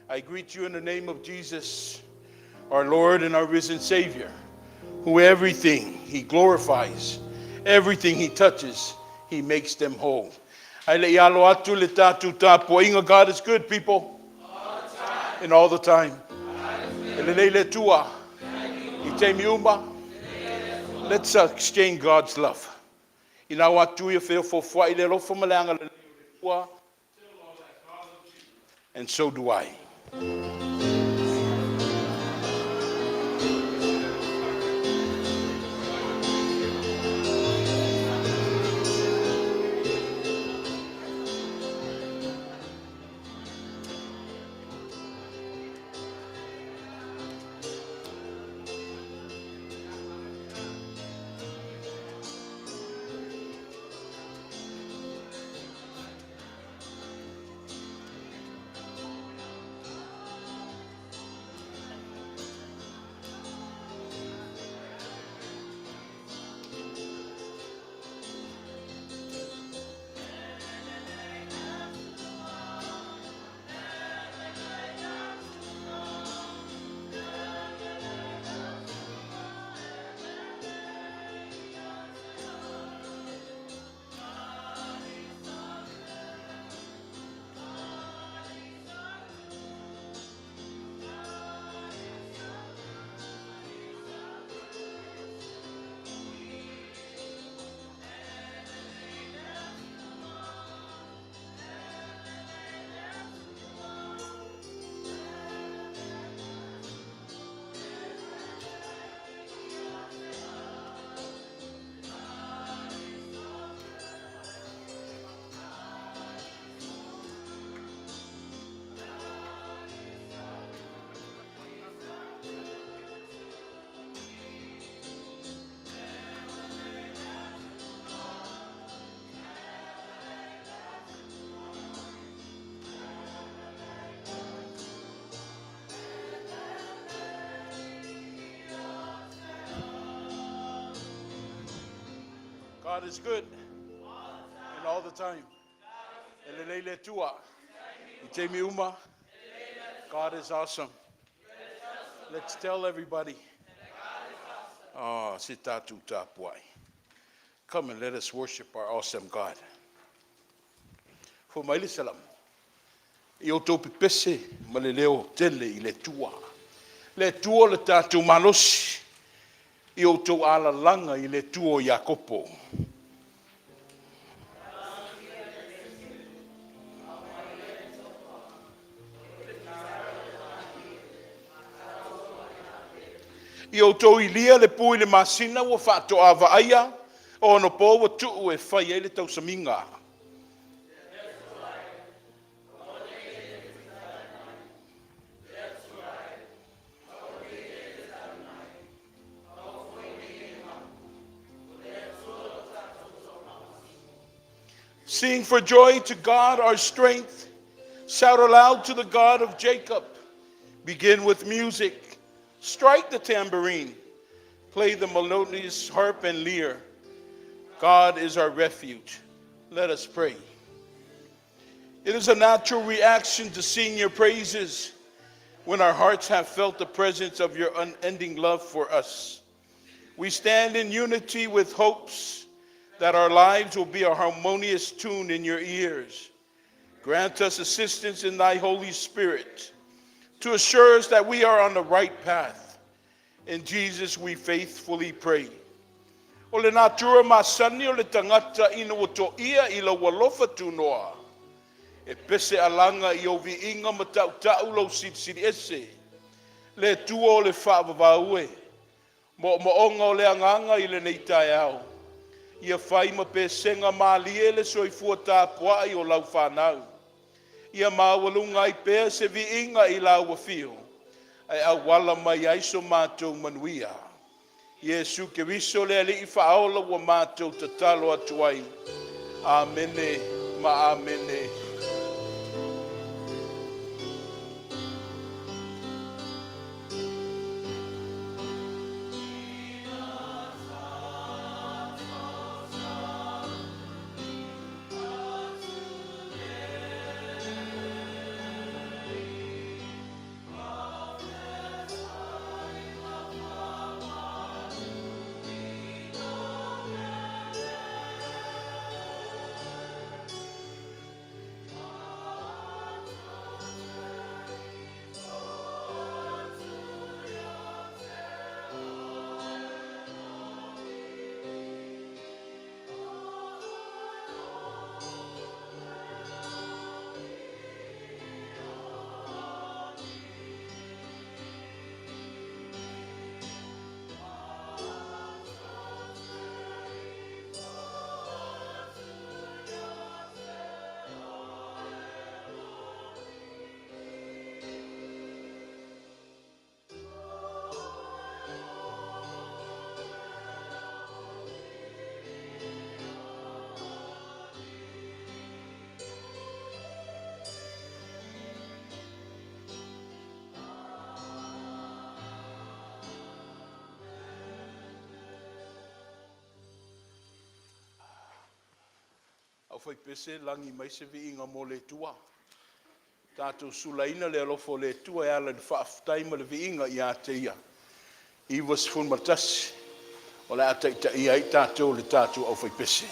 I greet you in the name of Jesus, our Lord and our risen Savior, who everything He glorifies, everything He touches, He makes them whole. Ailao Malepeai. God is good, people. All the time. And all the time. Let's exchange God's love. And so do I. God is good and all the time. God is awesome. Let's tell everybody. Oh, come and let us worship our awesome God. For my salam. Iotopi pese maleleo tele ile tua. Le tua le tatu malosi. Ioto ala langa ile tuo Jacopo. Ioto ilia le pui le masina wa fato ava aya o no po wa tu e fai ele tau saminga. Sing for joy to God our strength. Shout aloud to the God of Jacob. Begin with music. Strike the tambourine. Play the melodious harp and lyre. God is our refuge. Let us pray. It is a natural reaction to sing your praises when our hearts have felt the presence of your unending love for us. We stand in unity with hopes that our lives will be a harmonious tune in your ears. Grant us assistance in thy Holy Spirit to assure us that we are on the right path. In Jesus we faithfully pray. O le natura masani o le tangata ina wato ia ila Alofa tunoa. E pese alanga I o vi inga matau lo siri ese. Le tuo le whaavavaue. Mo onga o le anganga I le neitai au. Ia whai ma pe senga malie le soifua tāpua I o lau whanau. Ia mawalunga I pēr se vi inga I lau wafio. Ai awala mai aiso mātou manuia. Iesu ke viso le ali I whaola wa mātou tatalo atuai. Amene ma amene. fai pese langi mai se vi inga mo le tua. Tātou sulaina le alofo le tua e ala le whaaftaima le vi inga i a te ia. Iwa se fun matasi. O le ata ita ia i tātou le tātou au fai pese.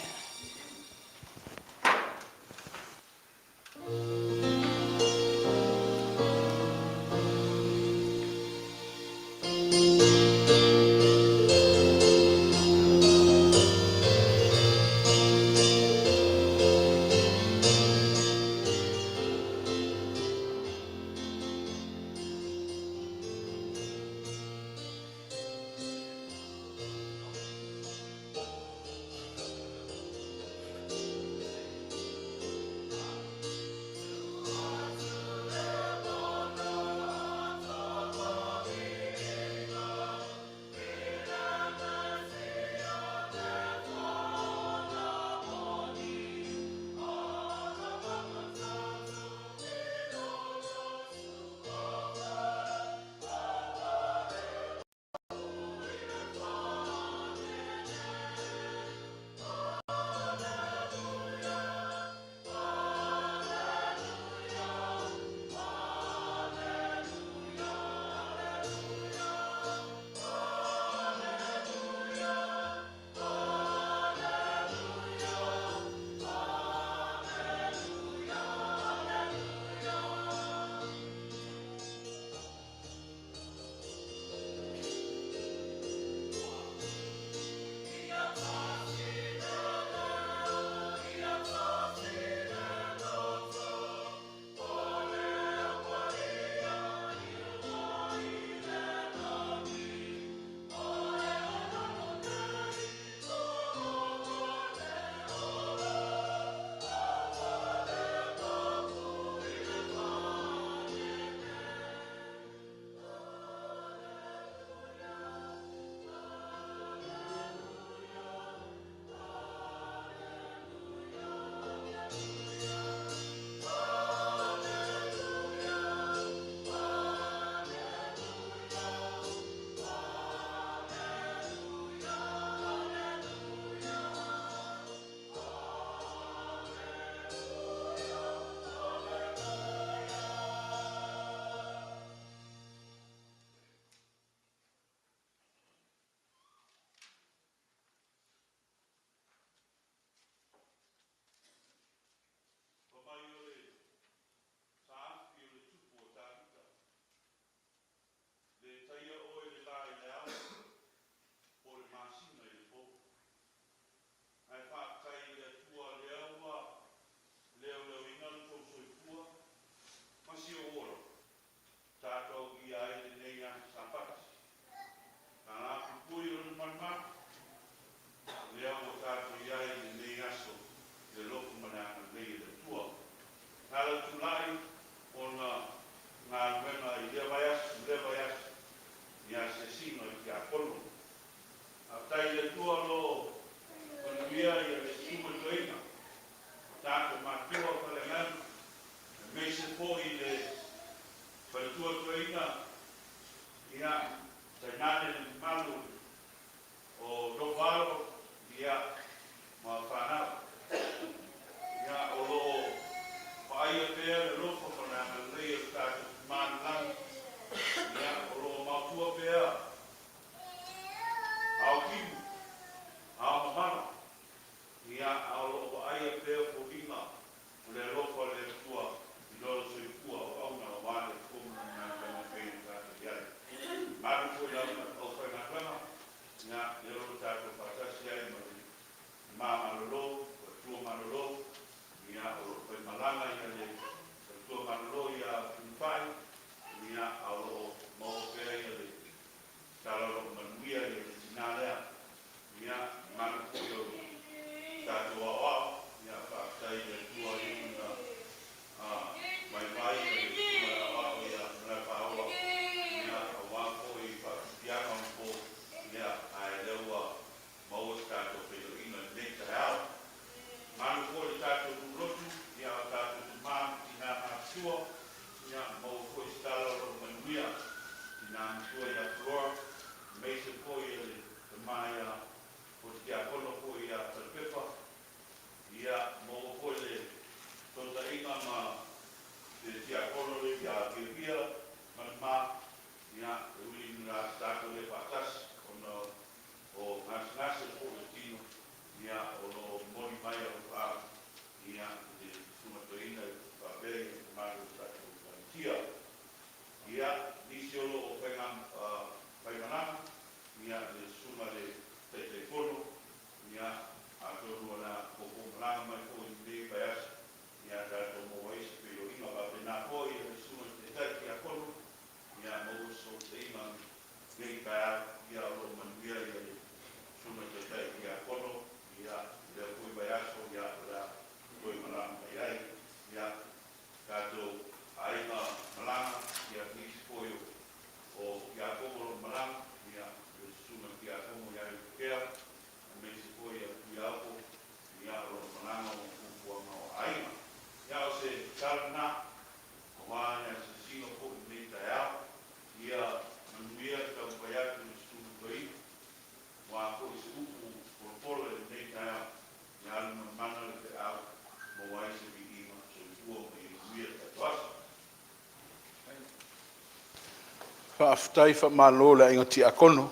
Whaaftai whamalo le inga ti akono.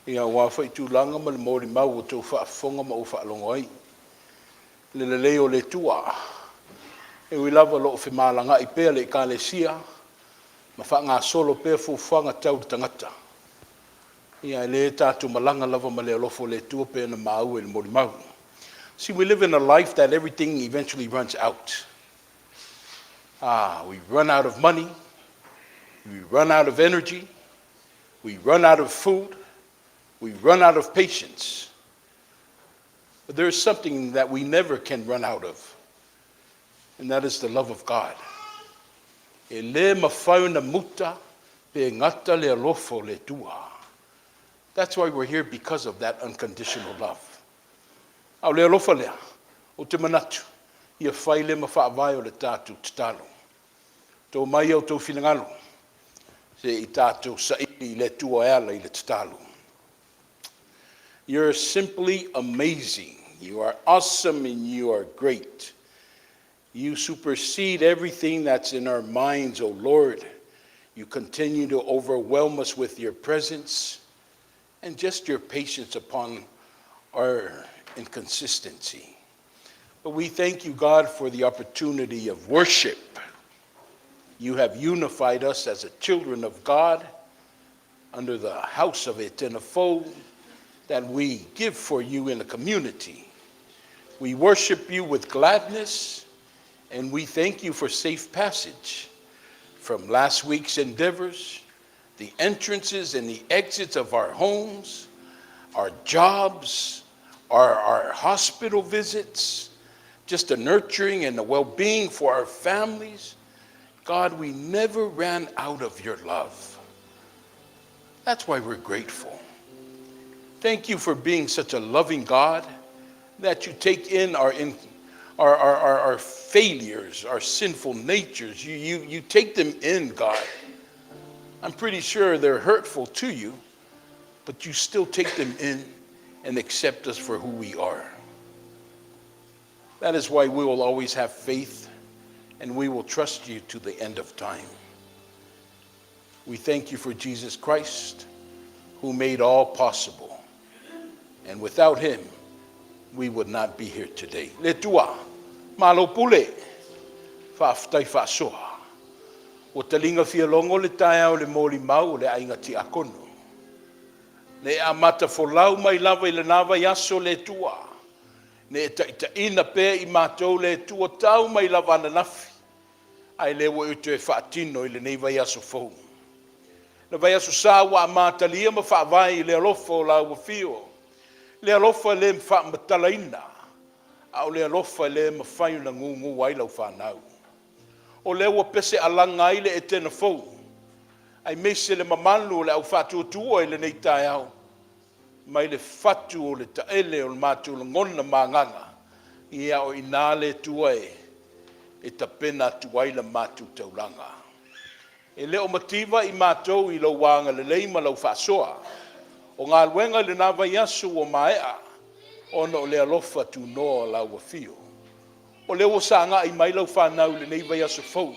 Ia wafa I tūlanga ma le mōri mau o tō whaafonga ma o whaalongo ai. Le leo le tua. E ui lava lo o whimalanga I pēr le ka le sia. Ma wha ngā solo pēr fuwhanga tau tangata. Ia le tātu malanga lava ma le alofo le tua pēr na mau e le mōri mau. See, we live in a life that everything eventually runs out. We run out of money. We run out of energy. We run out of food. We run out of patience. But there is something that we never can run out of, and that is the love of God. E le mawhauna muta pe ngata le alofo le tua. That's why we're here, because of that unconditional love. Au le alofa lea, o te manatu, ia whai le mawhaawai o le tātou tatalo. Tō mai au tō whilangalo, se I tātou sa'i le tua ala I le tatalo. You're simply amazing. You are awesome and you are great. You supersede everything that's in our minds, O Lord. You continue to overwhelm us with your presence and just your patience upon our inconsistency. But we thank you, God, for the opportunity of worship. You have unified us as a children of God under the house of Etena that we give for you in the community. We worship you with gladness, and we thank you for safe passage from last week's endeavors, the entrances and the exits of our homes, our jobs, our hospital visits, just the nurturing and the well-being for our families. God, we never ran out of your love. That's why we're grateful. Thank you for being such a loving God, that you take in our failures, our sinful natures. You take them in, God. I'm pretty sure they're hurtful to you, but you still take them in and accept us for who we are. That is why we will always have faith, and we will trust you to the end of time. We thank you for Jesus Christ, who made all possible. And without him, we would not be here today. Le tua, malo pule, whaaftai whaasoa. O talinga whialongo le tae le mōli mau le ainga ti akono. Ne amata folau mai lava I le nava yaso le tua. Ne ita ina pe I mātou le tua tau mai lava na nafi. Ai lewa utu e whaatino I le neiva yaso fau. Na vai aso sa wa mātalia ma whaavai le alofa o lau wafio. Le alofa le mwha matalaina. Au le alofa le mawhai na ngungu wailau whanau. O lewa pese alanga I le Etena fau. Ai mese le mamalu le au whatuatua I le nei tae au. Mai le whatu o le taele o le mātu le ngona mānganga. Ia o ina le tuae. E tapena tuai le mātu taulanga. E leo mativa I mātou I lau wanga le leima lau whasoa. O ngā luenga le nawa yasu o maea. Ono le alofa tu noa lau wafio. O leo sa ngā I mai lau whanau le neiva yasu fau.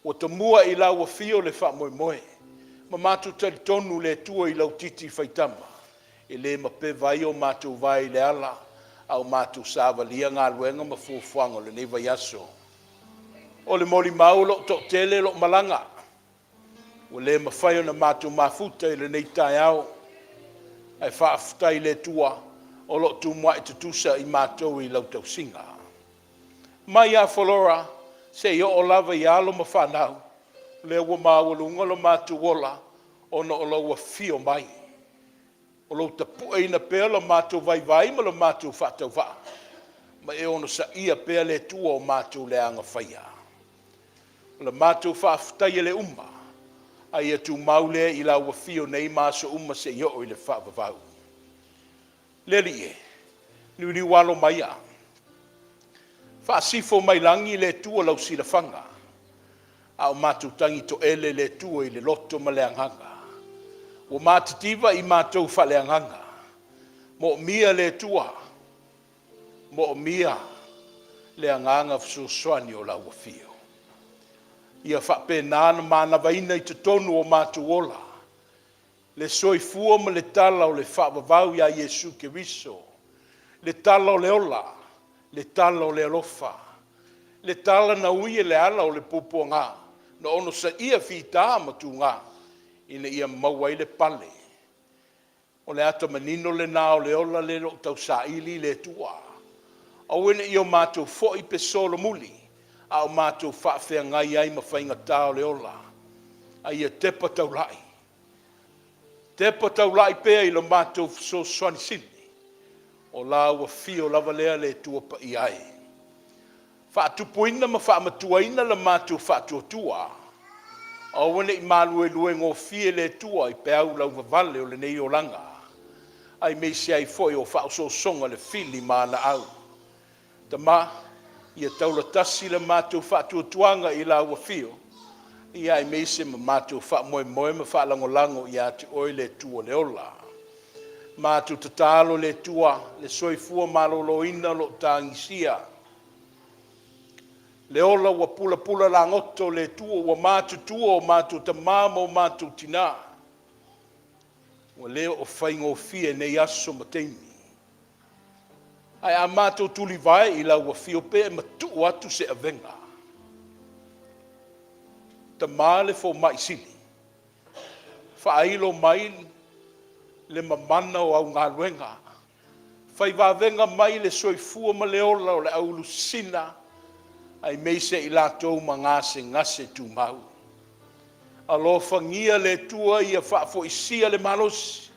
O ta mua I lau wafio le wha moe moe. Ma mātou tari tonu le tua I lau titi whaitama. E le mape vai o mātou vai le ala. Au mātou sāwa lia ngā luenga ma fuafuanga le neiva yasu. O le moli mau lo to tele lo malanga. O le mawhai na mātou mafuta I le nei tai au. Ai whaaftai le tua. O lo tu mua I tutusa I mātou I lau tau singa. Mai a whalora. Se I o lava I alo ma whanau. Le ua māwalunga lo mātou ola. Ono o lau a fio mai. O lo ta pua ina pēr lo mātou vai vai ma lo mātou whatau wha. Ma e ono sa ia pēr le tua o mātou le anga whaia. Le mātou whaaftai le umma. Ai atu maule I lau wafio nei māso umma se I o I le whaavavau. Leli e, nuri walo mai a. Whaasifo mai langi le tua lau silafanga. Au mātou tangi to ele le tua I le loto ma le anganga. O mātitiva I mātou whale anganga. Mo mia le tua. Mo mia le anganga fsusuani o lau wafio. Ia whapena na mana vaina I te tonu o mātou ola. Le soifua ma le tala o le whaavavau ia Iesu Keriso. Le tala o le ola, le tala o le alofa. Le tala na ui le ala o le popo ngā. Na ono sa ia whita ma tu ngā. Ina ia maua I le pale. O le ata manino le nā o le ola le lo tau sa ili le tua. Au ina ia mātou fo I pe solo muli. A o mātou whaafea ngai ai ma whainga tā o le ola. A ia tepa tau lai. Tepa tau lai pēa I lo mātou so swani sini. O la ua fio lava lea le tua pa I ai. Whaatupuina ma whaamatuaina le mātou whaatuatua. Au ina I malue lue ngō fie le tua I peau lau vavale o le nei o langa. Ai meisi ai foi o whaoso songa le fili maana au. Tama, ia taula tasi le mātou whaatuatuanga I la ua fio. Ia ai meisi ma mātou whaamoe moe ma whaalangolango I ati oi le tua le ola. Mātou tatalo le tua, le soifua malolo ina lo tangisia. Le ola ua pula pula la ngoto le tua, ua mātou tua o mātou tamama o mātou tina. Ua leo o whaingo fie nei aso mateimi. Ai a mātou tuli vai I la ua fio pe ma tuu atu se avenga. Tamale fo mai sili. Whailo mai le mamana o au ngā luenga. Whai wawenga mai le soifua ma le ola o le aulu sina. Ai meise I lātou ma ngase ngase tu mau. Alofa ngia le tua ia whaafo isia le malosi.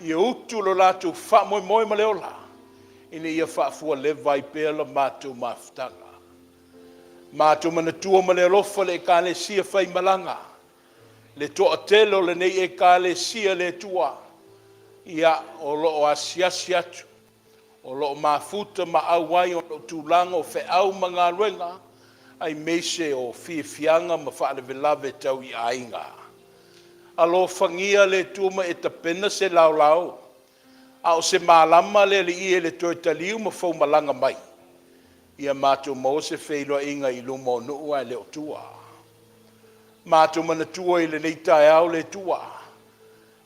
Ia utu lo lātou wha moe moe ma le ola. Ina ia whaafua le vai pēla mātou mafutanga. Mātou mana tua ma le alofa le kāle sia whai malanga. Le toa telo le nei e kāle sia le tua. Ia o loo asiasi atu. O loo mafuta ma awai o loo tūlanga o whe au ma ngā ruenga. Ai meise o fianga ma whaale velave tau I ainga. Alo whangia le tuama e tapena se lau lau. A o se mālama le I le toi taliu ma whau malanga mai. Ia mātou mo se wheiloa inga I lumo nuu ai leo tua. Mātou mana tua I le nei tae au le tua.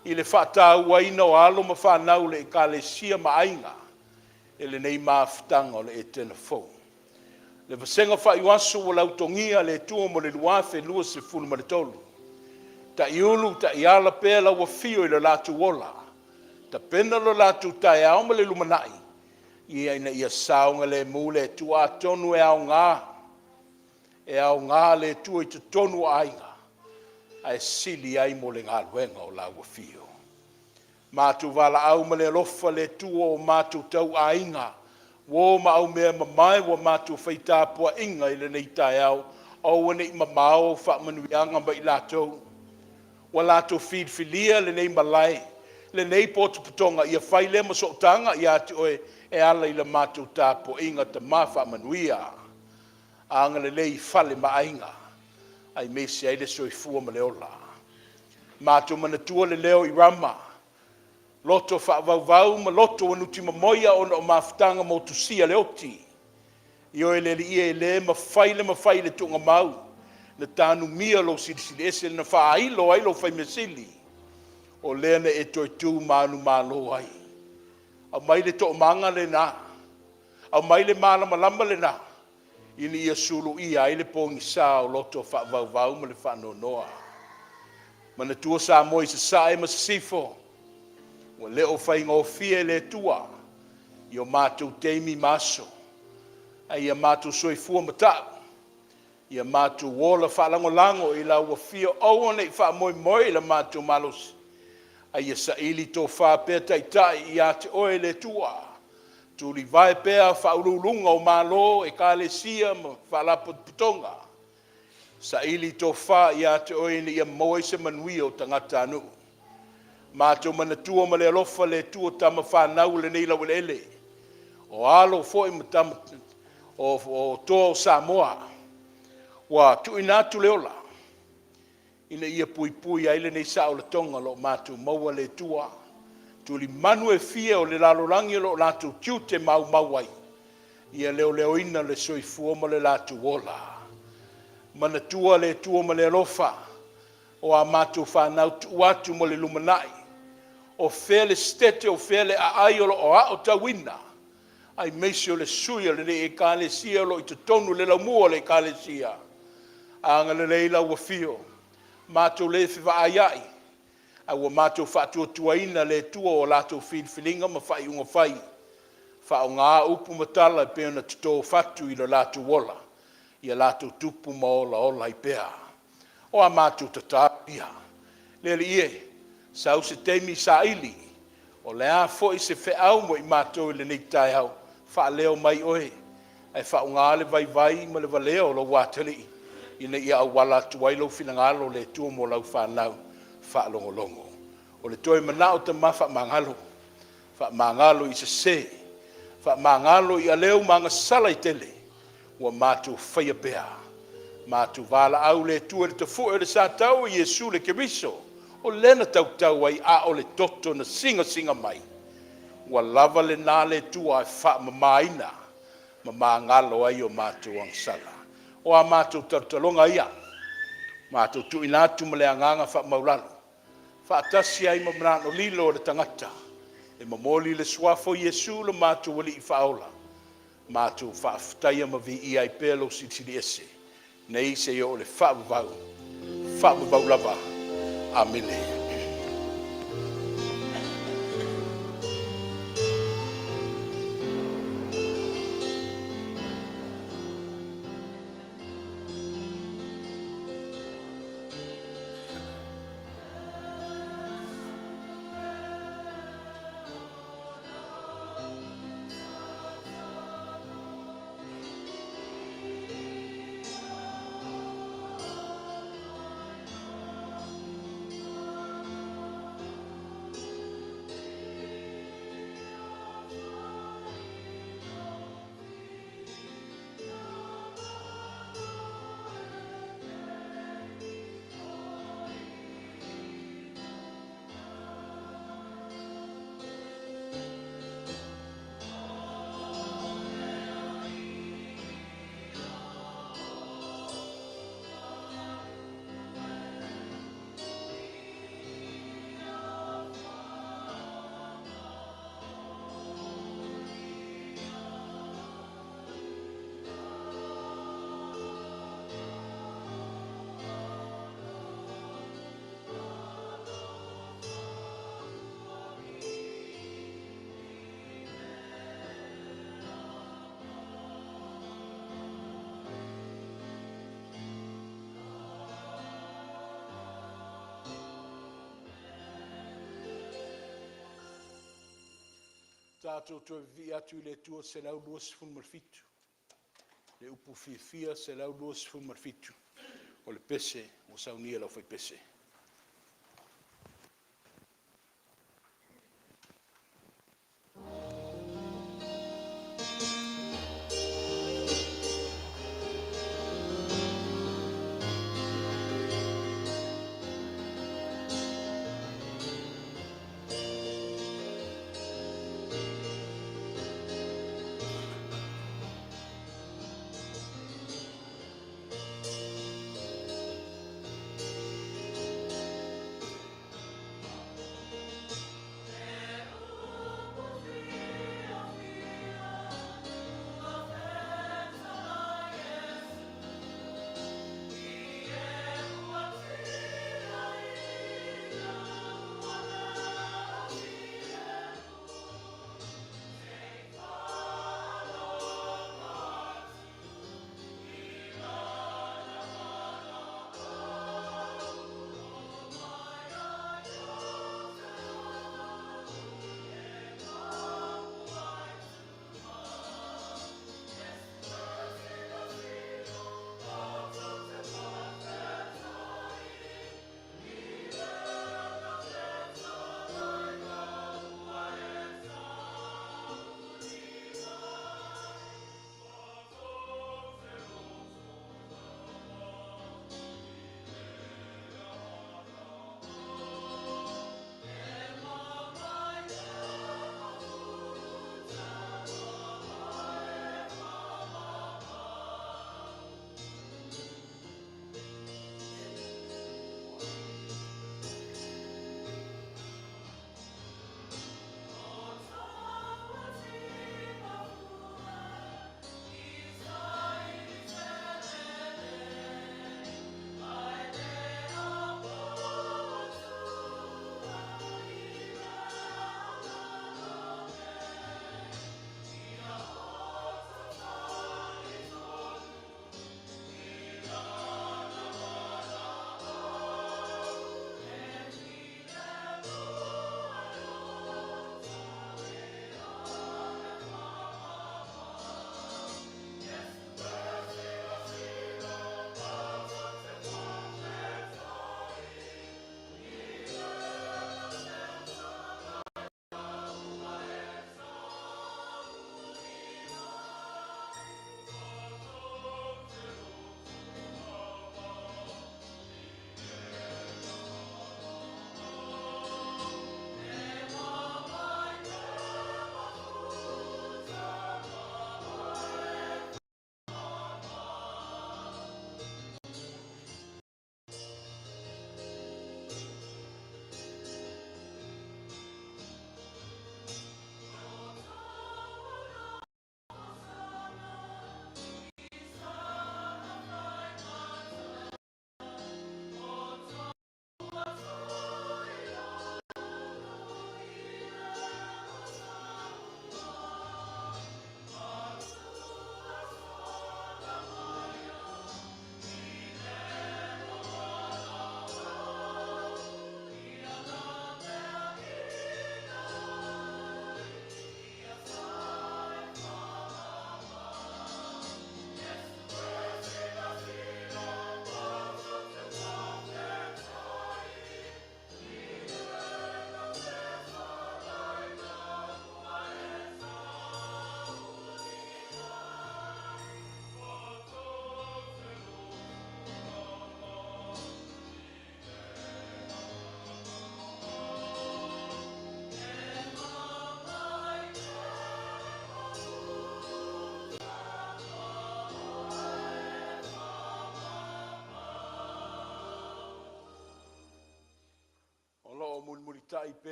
I le whaatau waina o alo ma whanau le ka le sia ma ainga. E le nei maafutanga o le Etena fau. Le vasenga whaiwasu o lautongia le tua mo le luafe lua se fulu ma le tolu. Ta iulu ta iala pēla ua fio I le latu wola. Ta pena lo latu tae au ma le lumanai. Ia ina ia saunga le mule tua tonu e au ngā. E au ngā le tua I te tonu ainga. Ai sili ai mo le ngā luenga o la ua fio. Mātou wala au ma le alofa le tua o mātou tau ainga. Wo ma au mea mamai wa mātou whaitapua inga I le nei tae au. Au ane I mamao whaamanuianga ma I lātou. Wa lātou whifilia le nei malai. Le nei potu putonga ia whaile ma sotanga I ati oe e ala I le mātou tāpua inga ta ma whaamanuia. Anga le nei whale ma ainga. Ai mesi ai le soifua ma le ola. Mātou manatua le leo I rama. Loto whaavau ma loto anuti mamoia o na o mafutanga mo tusia le oti. I oe le li e le ma whaile tunga mau. Na tānu mia lo sirisiri ese na whaailo ai lo whai mesili. O lena e toi tū manu malo ai. Au mai le to manga le na. Au mai le mana malamba le na. Ini ia sulu ia ai le pongi sa o loto whaavau ma le whano noa. Mana tua sa moi sa sae ma sifo. Wa leo whainga o fie le tua. I o mātou teimi maso. Ai a mātou soifua matau. I a mātou wola whaalango lango I la ua fia au ane I wha moi moi la mātou malos. Ai a sa ili tō whapea taitai I ate oe le tua. Tūri vai pēa whaurulunga o mālo e kāle sia ma whaalapo putonga. Sa ili tō wha I ate oe ni ia moe se manui o tangata anu. Mātou manatua ma le alofa le tua tama whanau le nei lau ele. O alo foi matama o tō Samoa. Wa tu inatu le ola. Ina ia pui pui aile nei sa o le tonga lo mātou maua le tua. Tuli manu e fia o le lalorangi lo lātou tiute mau mauai. Ia leo ina le soifua ma le lātou ola. Manatua le tua ma le alofa. O a mātou whanau tu atu mo le lumanai. O fele stete o fele a aiolo o a o tawina. Ai meisi o le suia le e kālesia lo i te tonu le la mua le kālesia. Anga le leila ua fio. Mātou le whiwa aiai. A ua mātou whātua tuaina le tua o lātou whilinga ma whai unga whai. Wha o ngā upu matala i peona tuto whatu i le lātou wola. Ia lātou tupu ma ola ola i pea. O a mātou tatapia. Le li ie. Sau se teimi sa ili. O le a fo i se wheau mo i mātou i le nei tai au. Wha leo mai oe. Ai wha o ngā le vai vai ma le valeo lo wātali. Ina ia au wala tuailo finangalo le tua mo lau whanau. Wha longo longo. O le toi manao ta ma wha mangalo. Wha mangalo i se se. Wha mangalo i a leo manga sala i tele. Ua mātou whaia pea. Mātou wala au le tua le tafu e le sa tau i Jesu le keriso. O lena tau tau ai a o le toto na singa singa mai. Ua lava le nā le tua e wha mamaina. Ma mangalo ai o mātou ang sala. O a mātou tartalonga ia. Mātou tu inatu ma le anganga wha maulalo. Wha atasi ai ma mrano lilo le tangata. E mamoli le swafo Jesu le mātou wali i whaola. Mātou whaaftaia ma vi i ai pelo sitiri ese. Nei se o le whaavavau. Whaavavau lava. Amene. Tātou to vi atu le tua se lau duas fun marfitu. Le upu fia se lau duas fun marfitu. O le pese, o saunia lau fai pese.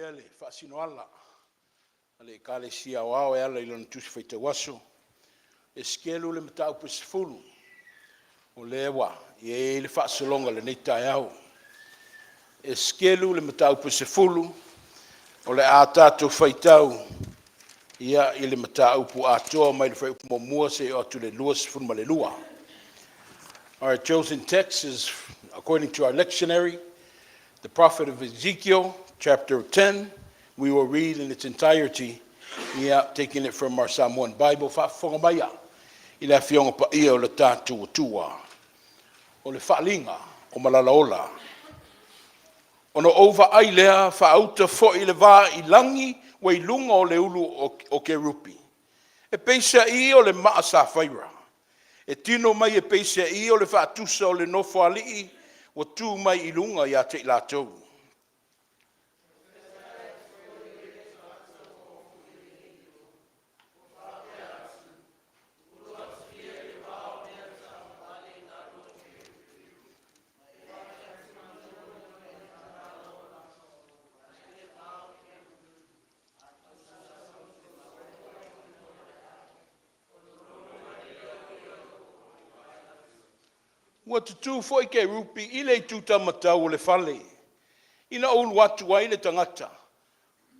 Oe ale, whaasino ala. Ale kale sia wao e ala ilona tusi whaita waso. Esekielu le matau pe sefulu. O le ewa, i le whaasolonga le neitai au. Esekielu le matau pe sefulu. O le a tātou whaitau. Ia i le matau pu atoa mai le whaipu mamua se o atu le lua sefulu ma le lua. Our chosen text is, according to our lectionary, the prophet of Ezekiel, chapter 10. We will read in its entirety, taking it from our Psalm 1 Bible. Whaafongamaya, i le whionga pa ia o le tātua tua, o le whaalinga, o malalaola. Ono ova ai lea whaauta fo i le vā i langi, wa i lunga o le ulu o kerupi. E peisa i o le maa sa whaira. E tino mai e peisa i o le whaatusa o le nofo alii, wa tū mai i lunga ia te lātou. Ua tutu foi ke rupi i le tuta matau o le fale. Ina olu atu ai le tangata.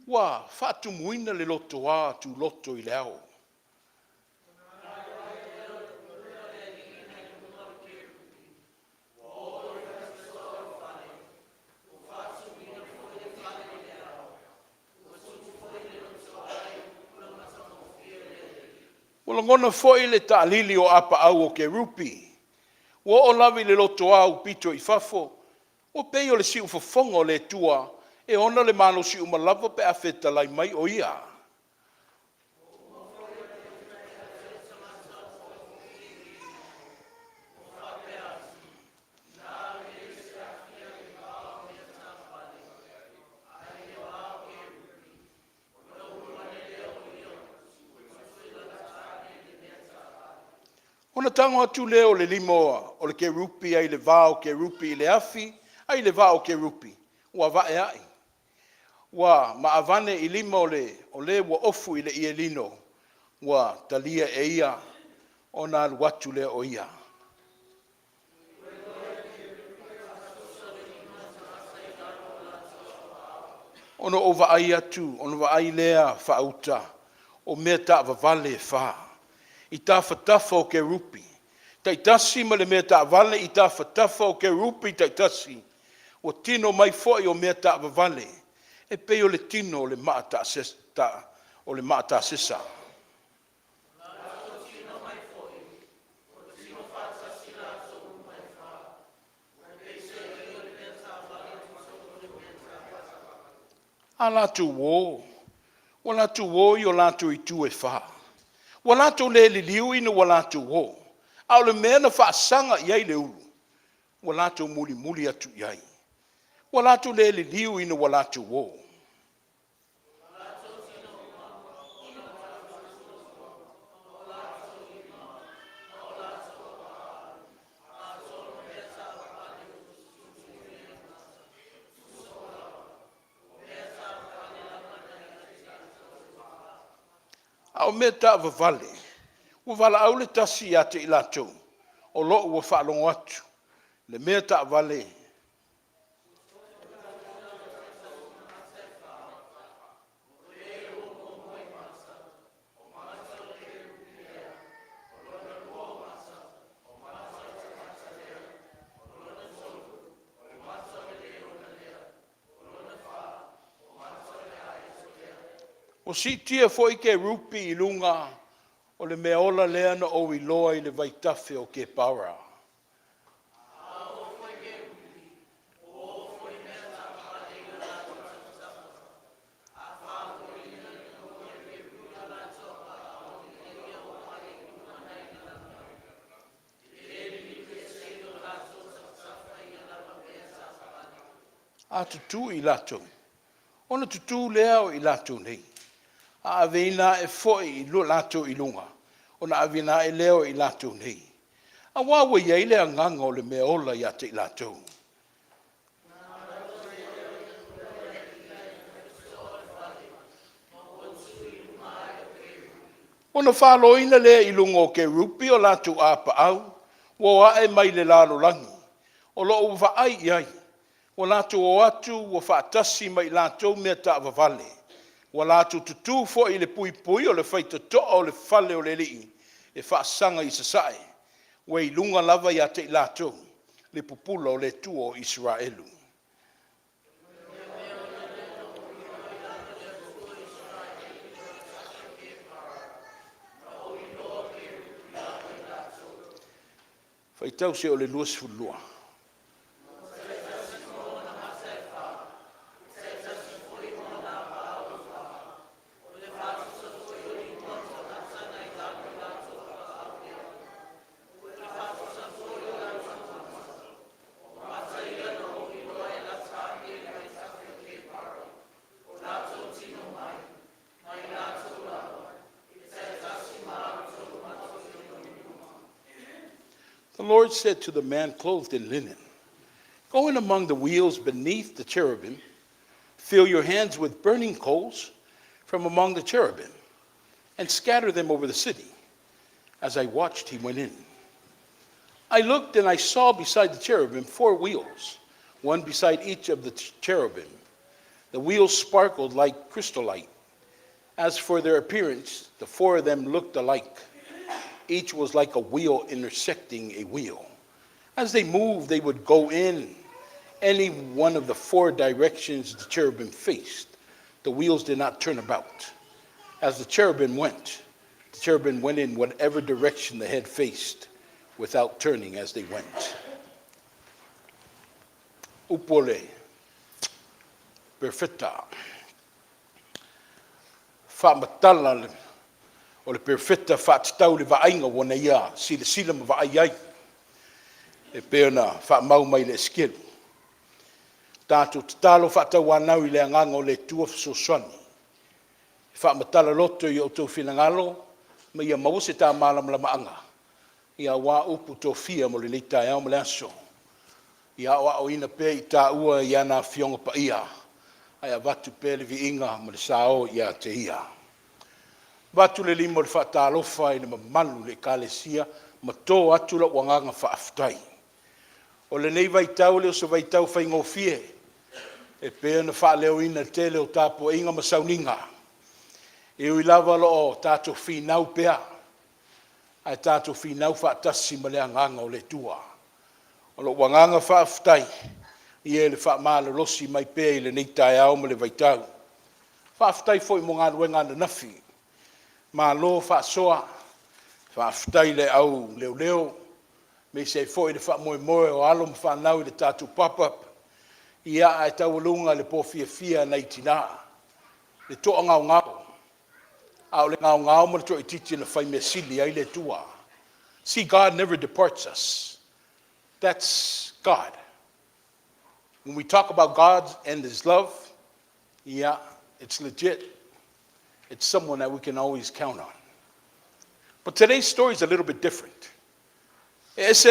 Ua whaatu muina le loto wā tu loto i le au. Ua langona foi le ta'alili o apa au o ke rupi. Ua o lavi le loto au pito i fafo, ua pei o le siu fofonga o le tua, e ona le malo siu malava pe a feta lai mai o ia. Ona tango atu leo le limoa o le kerupi ai le vao kerupi i le afi, ai le vao kerupi. Ua vae ai. Ua maavane i lima o le ua ofu i le ie lino. Ua talia e ia ona alu atu leo o ia. Ono o vaai atu, ono vaai lea whauta, o mea ta vavale wha. I tā whatafa o ke rupi. Taitasi ma le mea tā vale i tā whatafa o ke rupi taitasi. O tino mai foi o mea tā vale. E pei o le tino o le maa tā sesa. A latu wō. O latu wō i o latu i tu e wha. Walato le liu ina walato wo. Au le mea na whaasanga iai le ulu. Walato muli muli atu iai. Walato le liu ina walato wo. Au me ta vale. Ua vala au le tasi a te ilatou. O lo ua whaalongo atu. Le mea ta vale. O si tia foi ke rupi i lunga o le mea ola lea na o i loa i le vaitafe o ke para. A tutu i lato. Ona tutu lea o i lato nei. A avena e foi i lo lato i lunga. Ona avena e leo i lato nei. A wawa iai le anganga o le mea ola ia te lato. Ona whāloina lea I lunga o ke rupi o lātou āpa au, wa ae mai le lalo langi. O loo whaai iai, wa lātou o atu, wa whaatasi mai lātou mea ta vavale. Wa lātou tutu fo I le pui pui o le whaita toa o le whale o le lii, e whaasanga I sasae, wa I lunga lava I ate I lātou, le pupula o le tua o Israelu. Whaitau se o le luas fulua. The Lord said to the man clothed in linen, go in among the wheels beneath the cherubim, fill your hands with burning coals from among the cherubim, and scatter them over the city. As I watched, he went in. I looked and I saw beside the cherubim 4 wheels, one beside each of the cherubim. The wheels sparkled like crystallite. As for their appearance, the 4 of them looked alike. Each was like a wheel intersecting a wheel. As they moved, they would go in any one of the 4 directions the cherubim faced. The wheels did not turn about. As the cherubim went in whatever direction the head faced, without turning as they went. Upole, perfetta, whamatala, o le perfetta whaatitau le vaainga wana ia, sila ma vaaiai. E peona whaamau mai le Esekielu. Tātou tatalo whaatau anau I le anganga o le tua whasoswani. Whaamatala loto I o tau whinangalo, ma ia mawuse tā mālamala maanga. Ia wā upu tō fia mo le leitai au male aso. Ia o ina pe I tā ua I ana fionga pa ia. Ai a watu pe le vi inga mo le sao ia te ia. Watu le limo le whata alofa I le mamalu le kalesia, ma tō atu la wanganga whaaftai. O le nei vaitau leo so vaitau whaingo fie, e pēna wha leo ina te leo tāpo inga masauninga. E ui lava lo o tātou whinau pea, ai tātou whinau whaatasi ma le anganga o le tua. O lo wanganga whaaftai, I e le wha maala losi mai pēi le nei tai au ma le vaitau. Whaaftai fo I mo ngā ruenga na nafi, ma lo fa soa fa ftai le au leo me se foi le fa moe o alo fa nau le tatu papa ia ai tau lunga le pofia na itina le to ngau au le ngau mo to ititi na fai mesili ai le tua. See, God never departs us. That's God. When we talk about God and His love, yeah, it's legit. It's someone that we can always count on. But today's story is a little bit different. Because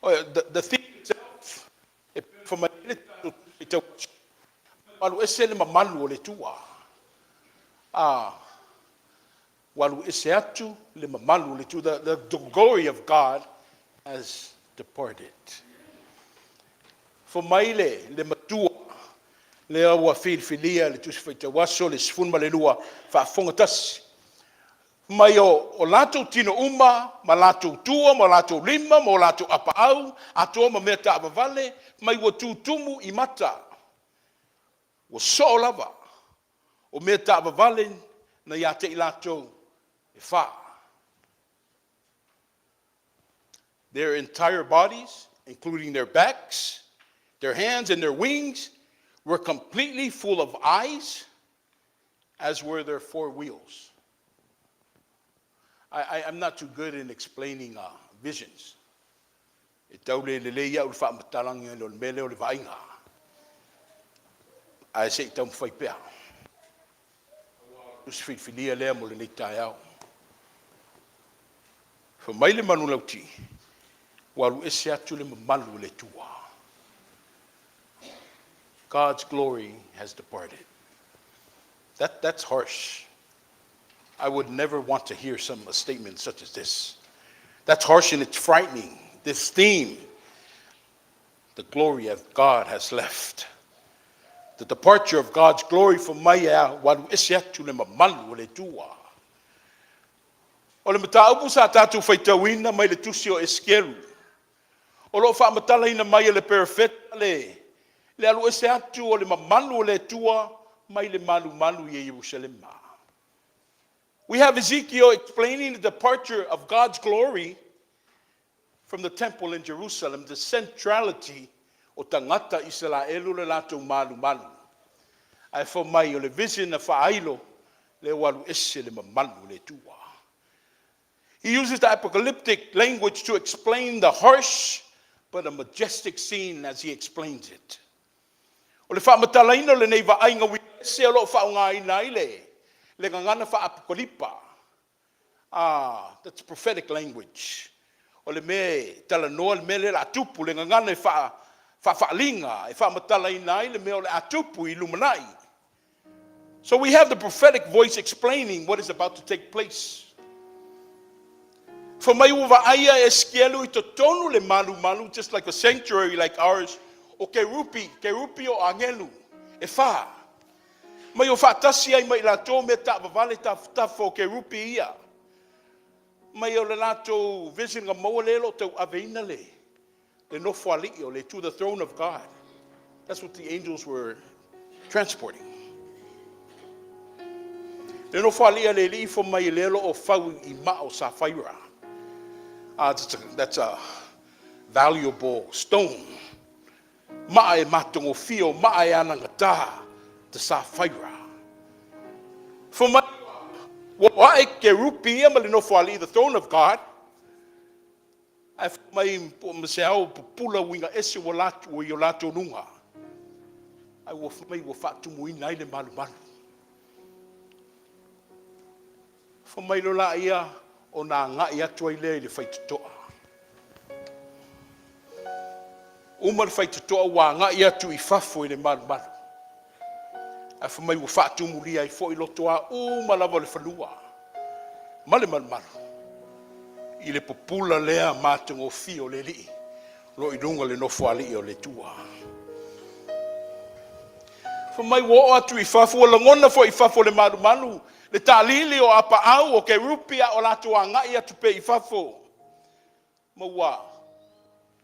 the theme itself, from the glory of God has departed. For maile le matua le awa filia le tusi faita waso le sifun malelua fa fonga tasi mai o latou tino uma ma latou tua ma latou lima ma latou apaau ato ma mea taavavale mai ua tutumu I mata ua so'o lava o mea taavavale na ia te I latou e fa. Their entire bodies, including their backs, their hands and their wings, were completely full of eyes, as were their 4 wheels. I'm not too good in explaining visions. I say tam fai pea. Us filia le mo le tai au. Fa mai le manu lauti. Walu ese atu le malu le tua. God's glory has departed. That's harsh. I would never want to hear a statement such as this. That's harsh and it's frightening. This theme, the glory of God has left. The departure of God's glory from Maya, walu Esekielu le mamalu le tua. O le mataupu sa tatu faitawina mai le tusi o Esekielu. O lo whaamatalaina mai le perfeta le alu Esekielu o le mamalu le tua mai le malu i Jerusalem. We have Ezekiel explaining the departure of God's glory from the temple in Jerusalem, the centrality o tangata Israelu le lato malu. Ai fo mai o le vision of Ailao le walu ese le mamalu le tua. He uses the apocalyptic language to explain the harsh but a majestic scene as he explains it. O le whaamatalaina le nei waainga wi se o lo whaunga ile. That's prophetic language. O le me tala noa le me le atupu le ngangana whaalinga e whaamatala inai le me o le atupu I lumanai. So we have the prophetic voice explaining what is about to take place. For mai uwa aya Esekielu I totonu le malu, just like a sanctuary like ours, o kerupi o angelu, e wha. Mai o whaatasi ai mai lato me ta vavale tafo ke rupi ia. Mai o le lato vision ga maua lelo tau aveina le. Le nofo alii o le to the throne of God. That's what the angels were transporting. Le nofo alii le li fo mai lelo o fau I ma o sapphire. That's a valuable stone. Ma e matongo fio, ma e anangata. The sapphire. For my why kerupi amalino fali the throne of God. I my mseo pula winga esi walato o yolato nunga. I will may will fatu muina ile malu. For my lola ia o na nga ia toile le fight to. Umar fight to wa nga ia tu ifafo ile malu. Afa mai wafatu mulia I fo I loto a malava le falua. Male malu. I le popula lea matungo fio le li. Lo I lunga le nofo ali o le tua. Fa mai wo atu I fafo la ngona fo I fafo le malu. Le talili o apa au o ke rupia o latu anga I atu pe I fafo. Maua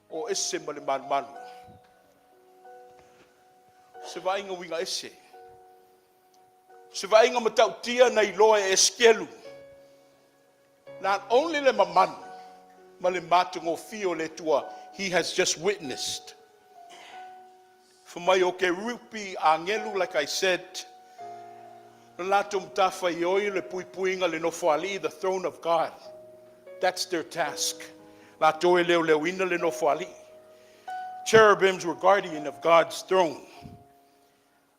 o ese male malu. Se vai inga winga ese. Se vai inga matautia na iloa Esekielu. Not only le mamanu, ma le matungo fio le tua, he has just witnessed. For mai o ke rupi angelu, like I said, le latum tafaioi le puipuinga le nofoali, the throne of God. That's their task. Lato e leo leuina le nofoali. Cherubims were guardian of God's throne.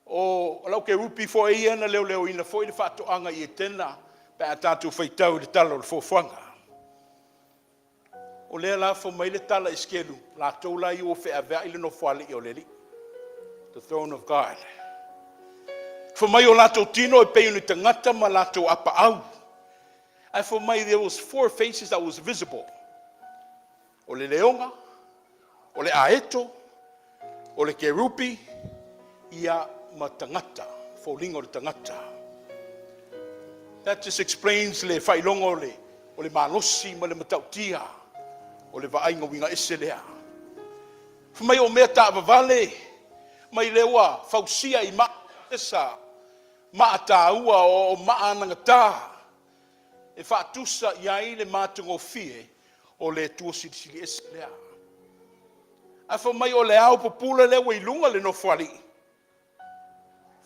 O lau ke rupi fo e ana leo ina fo I le whatoanga I Etena pe a tātou whaitau le talo le fōwhanga. O lea la fo mai le tala Esekielu, la tau la I o whea vea I le no whali I o leli. The throne of God. Fo mai o lato tino e pei unu tangata ma lato apa au. Ai fo mai there was 4 faces that was visible. O le leonga, o le aeto, o le kerupi, ia ma tangata, fo lingo le tangata. That just explains le whailongo o le malosi ma le matautia, o le waainga winga ese lea. Fumai o mea ta vavale, mai lewa, fausia I maa esa, maa tāua o maa nangata, e whaatusa iai le mātungo fie o le tuosirisiri ese lea. A fumai o le au popula le wailunga le no whali.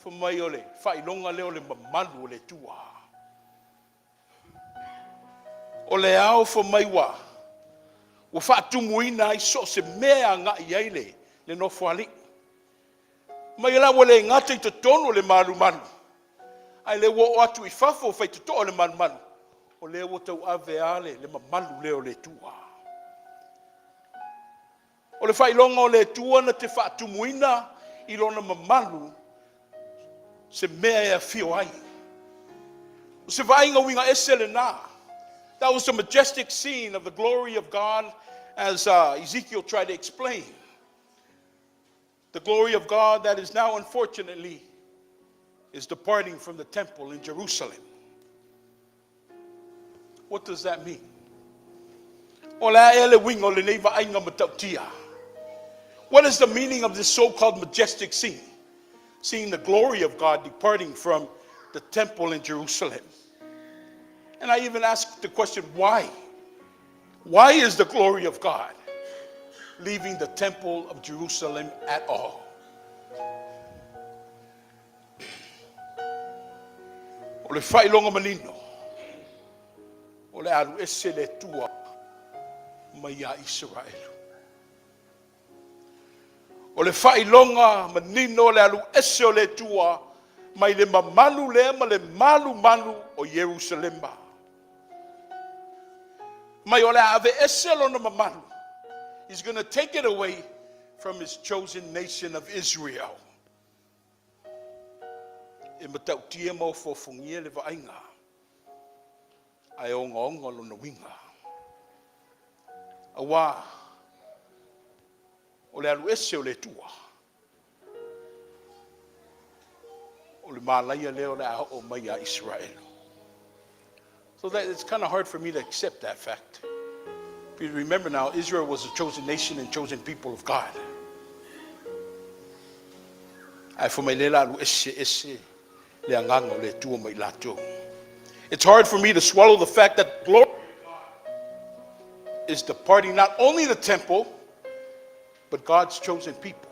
Fumai o le whailonga leo le mamalu o le tua. O le ao fo mai wa whaatumuina I so se mea nga iaile le no whali. Mai la wale ngata I te tono le malu. Ai le wo atu I fafo fai te tono le malu. O le wo tau aveale le mamalu leo le tua. O le whailonga o le tua na te whaatumuina I lona mamalu se mea e fio ai. Se vainga winga eselena. That was a majestic scene of the glory of God as Ezekiel tried to explain. The glory of God that is now, unfortunately, is departing from the temple in Jerusalem. What does that mean? What is the meaning of this so-called majestic scene? Seeing the glory of God departing from the temple in Jerusalem. And I even asked the question, why? Why is the glory of God leaving the temple of Jerusalem at all? O le whailonga manino, o le alu ese le tua mai a Israel. O le whailonga manino le alu ese o le tua mai le mamalu le ma le malu malu o Yerusalema. Mai o le ave ese lona mamalu. He's going to take it away from his chosen nation of Israel. E matautia mo fofongia le vainga. Ai o ngonga lo na winga. Awa. O le alu ese o le tua. O le malaya leo le o mai a Israel. So that it's kind of hard for me to accept that fact. Because remember now, Israel was a chosen nation and chosen people of God. Ai fo mai le alu ese. It's hard for me to swallow the fact that glory is departing not only the temple, but God's chosen people.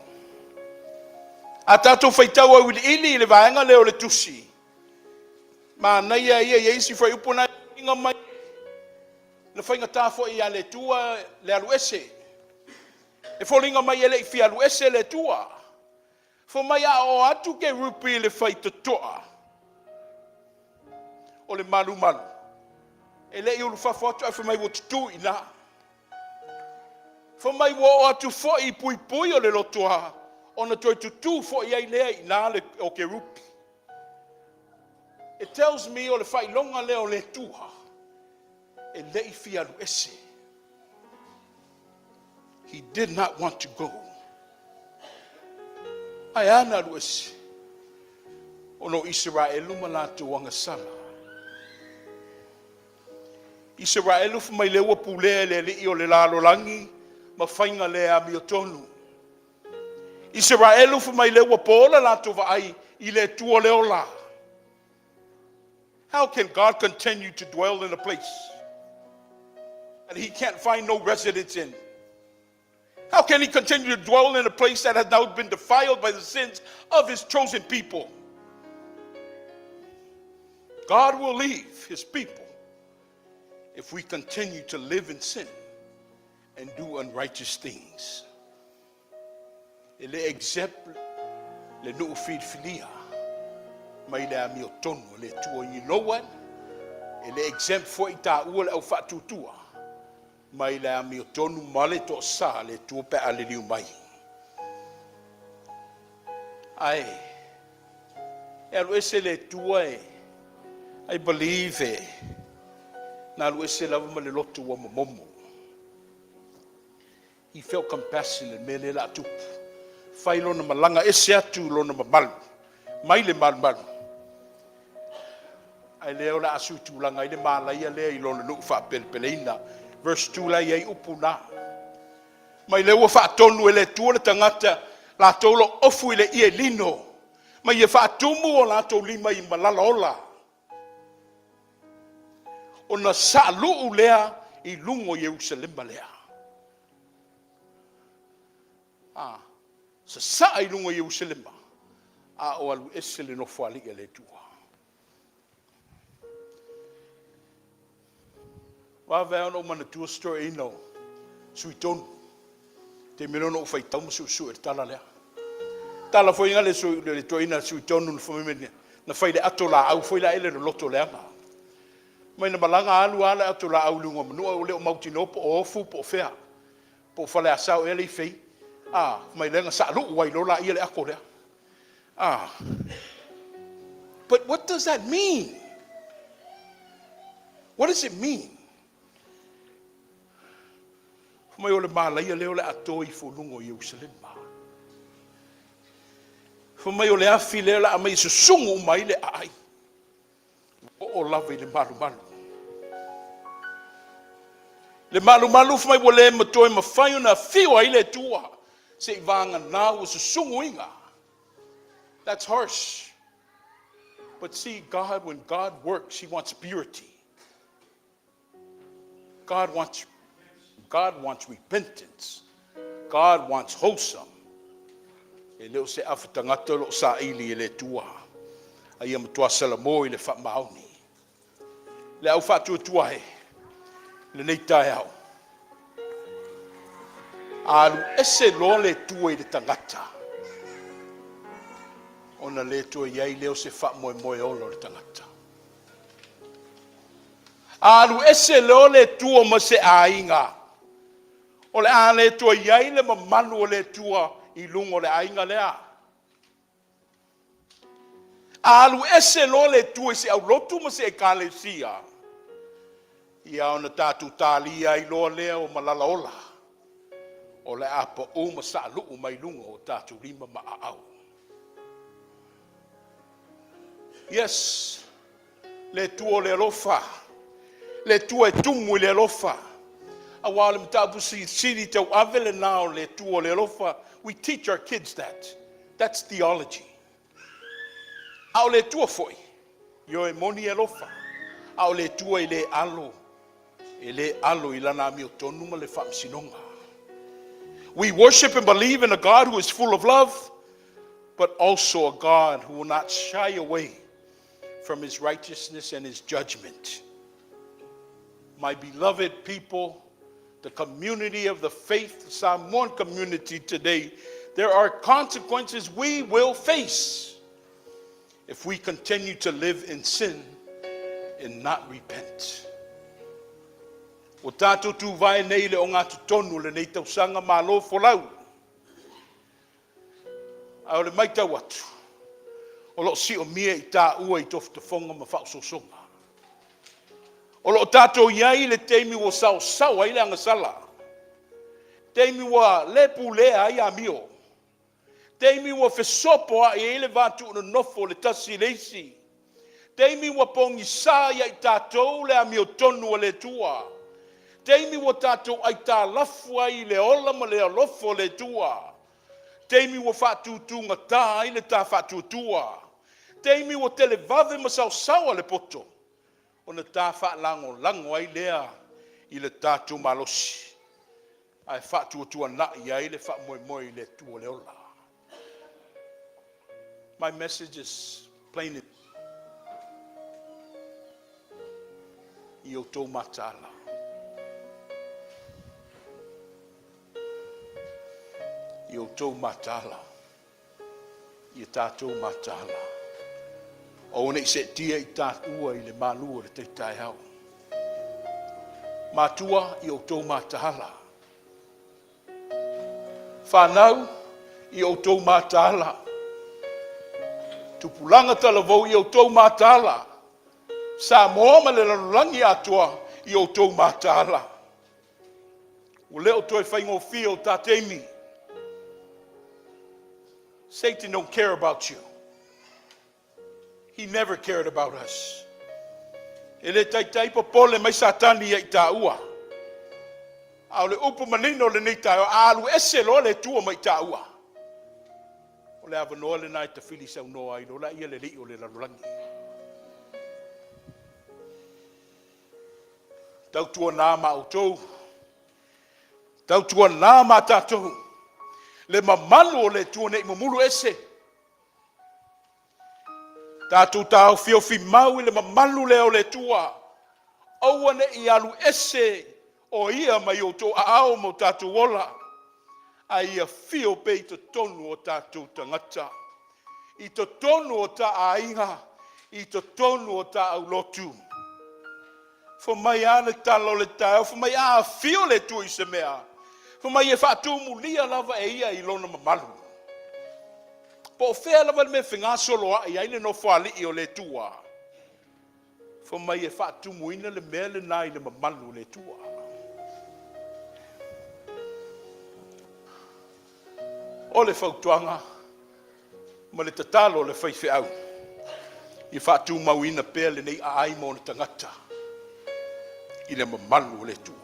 Atato faitawa wil ili le vaenga leo le tusi. Ma na ia isi fa upona inga mai. Na fainga tafo ia le tua le aluese. E folinga mai ele fi aluese le tua. For mai o atu ke rupi le fai totoa. O le malu malu. E le iulu fafotu a for mai wo tutu ina. For mai wo atu fo I pui pui o le lotoa. O na toi tutu fo I lea ina le o ke rupi. It tells me o le fai longa leo le tua. E le I fi alu ese. He did not want to go. Ai ana luesi. Ono Israelu malatu wanga sama. Israelu fu mai lewa pule le li o le lalo langi ma fainga le a miotonu. Israelu fu mai lewa pola latu vai I le tuo le ola. How can God continue to dwell in a place that he can't find no residence in? How can he continue to dwell in a place that has now been defiled by the sins of his chosen people? God will leave his people if we continue to live in sin and do unrighteous things. Ele exemple le no feed filia mai le amiotono le tuo you know what? Ele exemple for ita ul au fatutua. Mai la mi tonu male to sa le tu pe ale liu mai. Ai. Elo ese le tuai. I believe e. Na lo ese la mo le lotu wa momo. He felt compassionate me le la tu. Fai lo na malanga ese atu lo na malu. Mai le malu. Ai leo la asu tu langa ile mala ia le I lo no fa pelpeleina. Verse 2 la yei upuna. Mai lewa whaatonu ele tua le tangata la tolo ofu ile ie lino. Mai e whaatumu o la to lima I malala ola. O na sa luu lea I lungo Yerusalema lea. Sa I lungo Yerusalema. O alu esele no fuali ele tua. Wa va no mana tu story no. Suiton. Te meno no fai tau su tala lea. Tala foi ngale su le toina suiton no fo me na fai de atola au foi la ele loto lea. Mai na balanga alu ala atola au lungo no o le mauti no po fu po fea. Po fale asau ele fei. Mai lenga sa lu wai lo la ile akole. But what does that mean? What does it mean? Mai ole malai leo le atoi fulungo Jerusalem. Mai ole afi leo la mai susungu mai le ai. O lava le malu malu. Le malu malu mai ole matoi mafai na fiu ai le tua. Se vanga na o susungu inga. That's harsh. But see, God, when God works, He wants purity. God wants repentance. God wants wholesome. E leo se afatangata lo sa ili le tua. Ai am tua salamo le fa mauni. Le au fa tua he. Le nei tai au. Alu ese lo le tua le tangata. Ona le tua iai leo se fa moe moe olo le tangata. Alu ese lo le tua ma se ainga. O le a le tua iai le mamanu o le tua I lungo le ainga lea. Alu ese lo le tua se au lotu ma se ekalesia. Ia ona tatu talia I loa lea o malala ola. O le apa o ma sa luu mai lungo o tatu rima ma au. Yes, le tua le alofa. Le tua e tumu le alofa. Awale mtabu siri tau avele nao le tua le alofa. We teach our kids that. That's theology. Ao le tua foi. Yo e moni e lofa. Ao le tua I le alo. E le alo I lana mi o tonu ma le whamsinonga. We worship and believe in a God who is full of love, but also a God who will not shy away from His righteousness and His judgment. My beloved people, the community of the faith, the Samoan community today, there are consequences we will face if we continue to live in sin and not repent. O tātou tū vai nei le o ngā tutonu le nei tausanga mā lofo lau. Au le mai tau atu. O lo si o mia I tā ua I tofu te whonga ma whausosonga. O lo tātou iai le teimi wa sao sao ai le angasala. Teimi wa lepu lea ai a mio. Teimi wa fesopo a I ele vātu no nofo le tasi leisi. Teimi wa pongi sa I tātou le a mio tonu le tua. Teimi wa tātou ai tā lafu ai le ola ma le alofo le tua. Teimi wa whātutunga tā ai le tā whātutua. Teimi wa tele vave ma sao sao le poto. Ona tā whaalango lango ai lea I le tātou malosi. Ai whātuatua na I ai le whaamoemoe le tua le ola. My message is plain. I o tō matala. I o tō matala. I tātou matala. O nei se tia I tātua I le malua le teitai hau. Matua I o tō matala. Whanau I o tō matala. Tupulanga talavou I o tō matala. Sa moama le lalulangi atua I o tō matala. O leo toi whaingo o tāteimi. Satan don't care about you. He never cared about us. Ele taitai popole mai satani I tā ua. Au le upu manino le nei tai alu ese lo le tua mai tā ua. O le avanoa le nai ta fili sau noa I lo la ia le li o le lalulangi. Tau tua nā ma o tau. Tau tua nā ma tātou. Le mamalu o le tua nei mamulu ese. Tātou tāu fio fi mau I le mamalu le o le tua. Aua ne I alu ese o ia mai o tō aao mo tātou ola. A ia fio pe I to tonu o tātou tangata. I to tonu o tā ainga. I to tonu o tā au lotu. Fo mai ane talo le tau. Fo mai a fio le tu I se mea. Fo mai e whātu mulia lava e ia I lona mamalu. Po fea lava me whinga solo a ia ile no whali I o le tua. Fo mai e whaatu muina le mea le nai le mamalu le tua. O le whautuanga, ma le tatalo le whaiwhi au. I whaatu mauina pēr le nei a ai mo na tangata. I le mamalu le tua.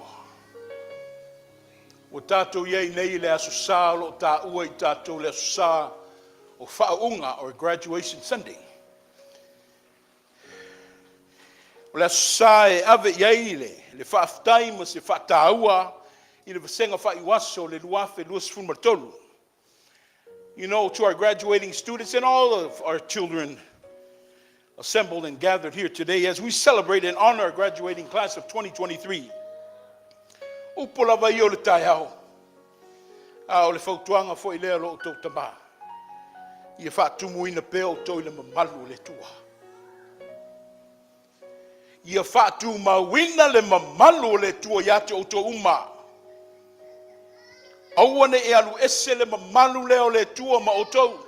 O tātou iei nei le aso sa lo tā ua I tātou le aso sa o whaunga or graduation Sunday. O le aso sa e ave iei le whaaftai ma se whaataua I le vasenga whaiwaso le luafe luas fumatolu. You know, to our graduating students and all of our children assembled and gathered here today as we celebrate and honor our graduating class of 2023. Upola vai o le tai au. A o le whautuanga fo I lea lo o tau tama. I e whaatumuina peo to I le mamalu le tua. I e whaatu mawina le mamalu le tua yate o to uma. Awane e alu ese le mamalu leo le tua ma o tou.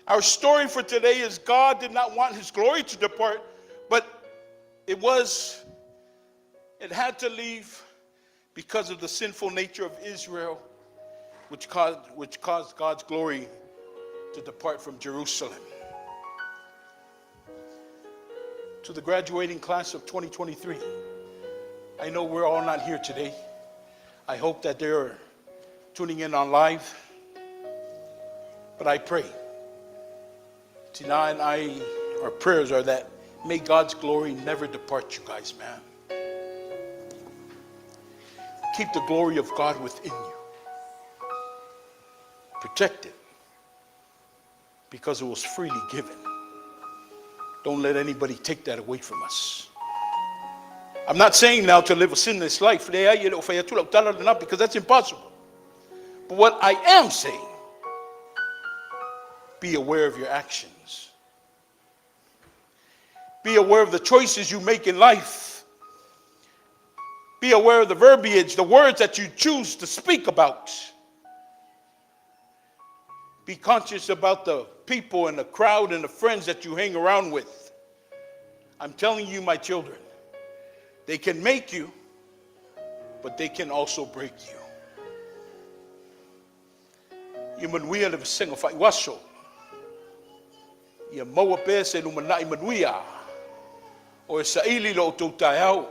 Our story for today is God did not want his glory to depart, but it had to leave because of the sinful nature of Israel, which caused God's glory to depart from Jerusalem. To the graduating class of 2023, I know we're all not here today. I hope that they're tuning in on live, but I pray. Tina and our prayers are that may God's glory never depart you guys, man. Keep the glory of God within you. Protect it because it was freely given. Don't let anybody take that away from us. I'm not saying now to live a sinless life because that's impossible. But what I am saying, be aware of your actions. Be aware of the choices you make in life. Be aware of the verbiage, the words that you choose to speak about. Be conscious about the people and the crowd and the friends that you hang around with. I'm telling you, my children, they can make you, but they can also break you. Imanuia le vasenga whaiwaso. Ia maua pē se lumana Imanuia. O e saili lo tau tai au.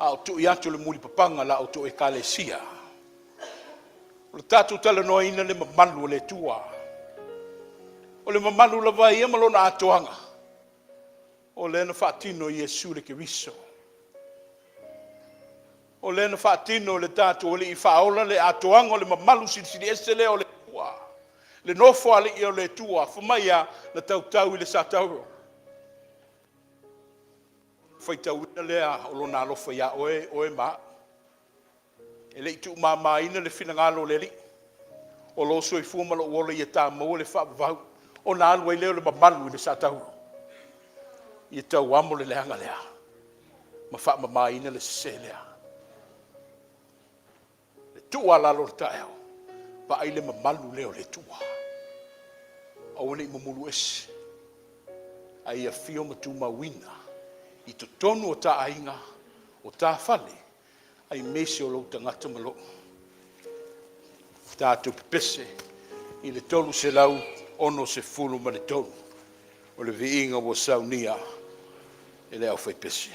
A o tu iatu le muli papanga la o tu e kalesia. O le tatu tala noa ina le mamalu le tua. O le mamalu la vai ema lona atoanga. O le na whaatino Iesu le kiriso. O le na whaatino le tatu o le I whaola le atoanga o le mamalu siri ese le o le tua. Le nofo ale I o le tua. Whamaia na tautau I le satauro. Whaitau ina lea o lona alofa ia oe maa. E le itu mama ina le finangalo le li. O lo so I fuamalo uola I ta mo le whaapavau. O na alwa I leo le mamalu I le satauro. I tau amo le leanga lea. Ma whaamama ina le se lea. Tua lalo le taeo, pa ai le mamalu leo le tua. Au ne mamulu ese, ai a fio matu mawina, I to tonu o ta ainga, o ta fale, ai mese o lo tangata malo. Tātou pepese, I le tolu se lau, ono se fulu ma le tolu, o le viinga wa saunia, e le au fai pese.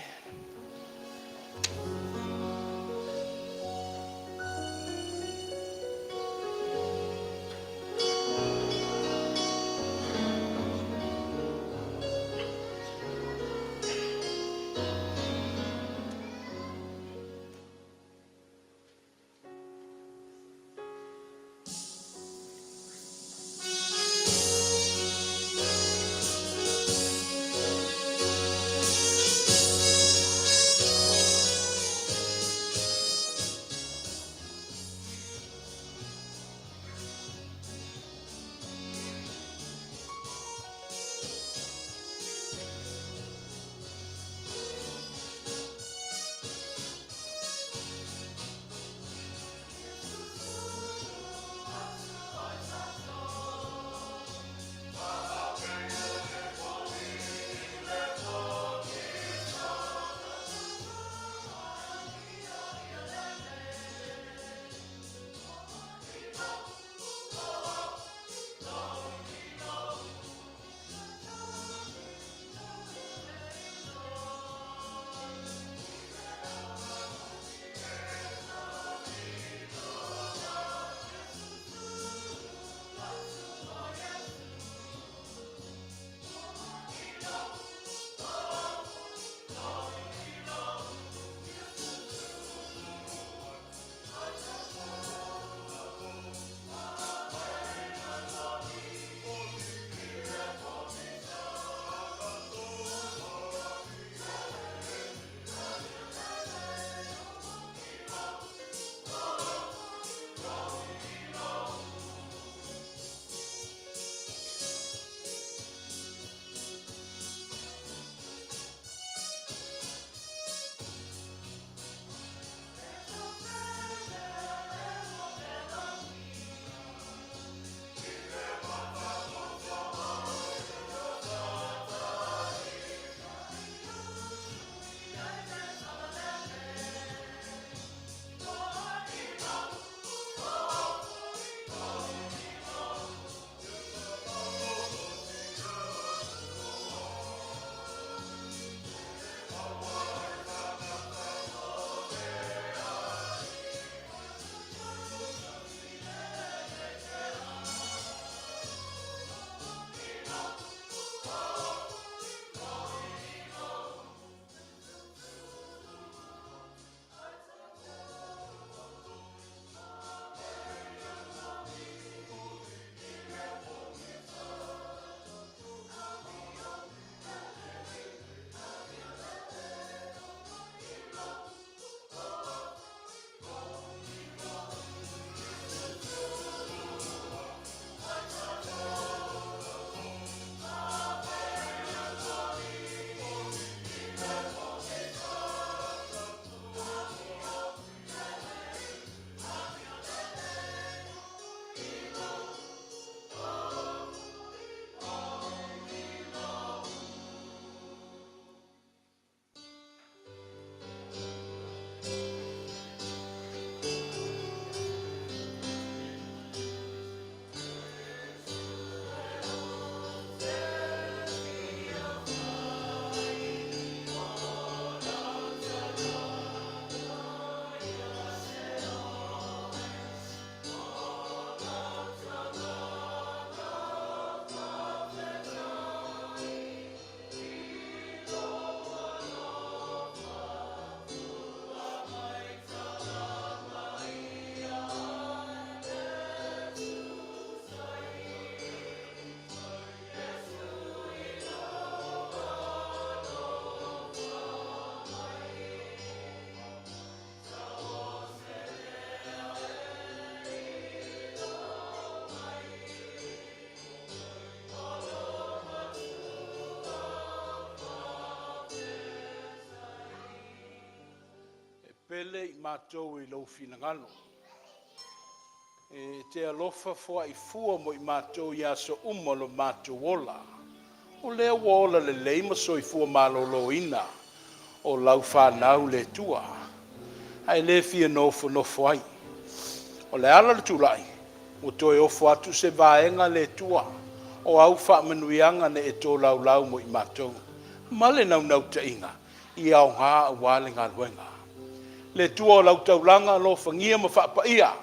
tele I mātou I lau finangalo. E te alofa fua I fua mo I mātou I aso umalo mātou ola. O lea wola le leima so I fua malolo ina. O lau whanau le tua. Ai le fia nofo nofo ai. O le ala le tulai. O toi ofo atu se vaenga le tua. O au wha manuianga ne e tō lau lau mo I mātou. Male nau nau te inga. I au ngā wale ngā luenga. Le tua o lau taulanga lo whangia ma wha ia.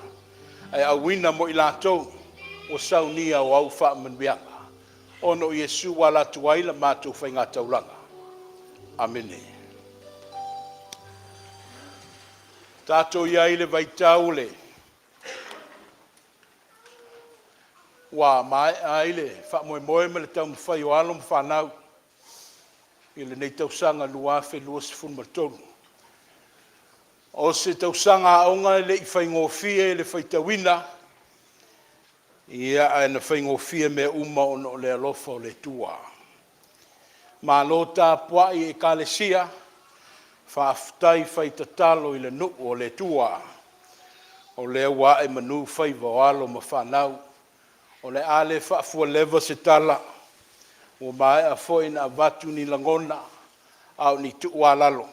Ai au wina mo I lātou. O saunia o au wha manuianga. Ono Yesu wala tuaila mātou whainga taulanga. Amene. Tātou iai le vaitau le. Wa mai aile fa moe moe me le tau mwhai o alo mwhanau. I le nei tausanga lua fe lua se fun martonu. O se tausanga aonga le I whai ngofie le whai tawina. Ia ai na whai ngofie me uma ono le alofa o le tua. Ma lo tā puai e kalesia. Whaafutai whai tatalo I le nu o le tua. O le wa e manu whai vawalo ma whanau. O le ale whaafua lewa se tala. O mai a foi na vatu ni langona. Au ni tuua lalo.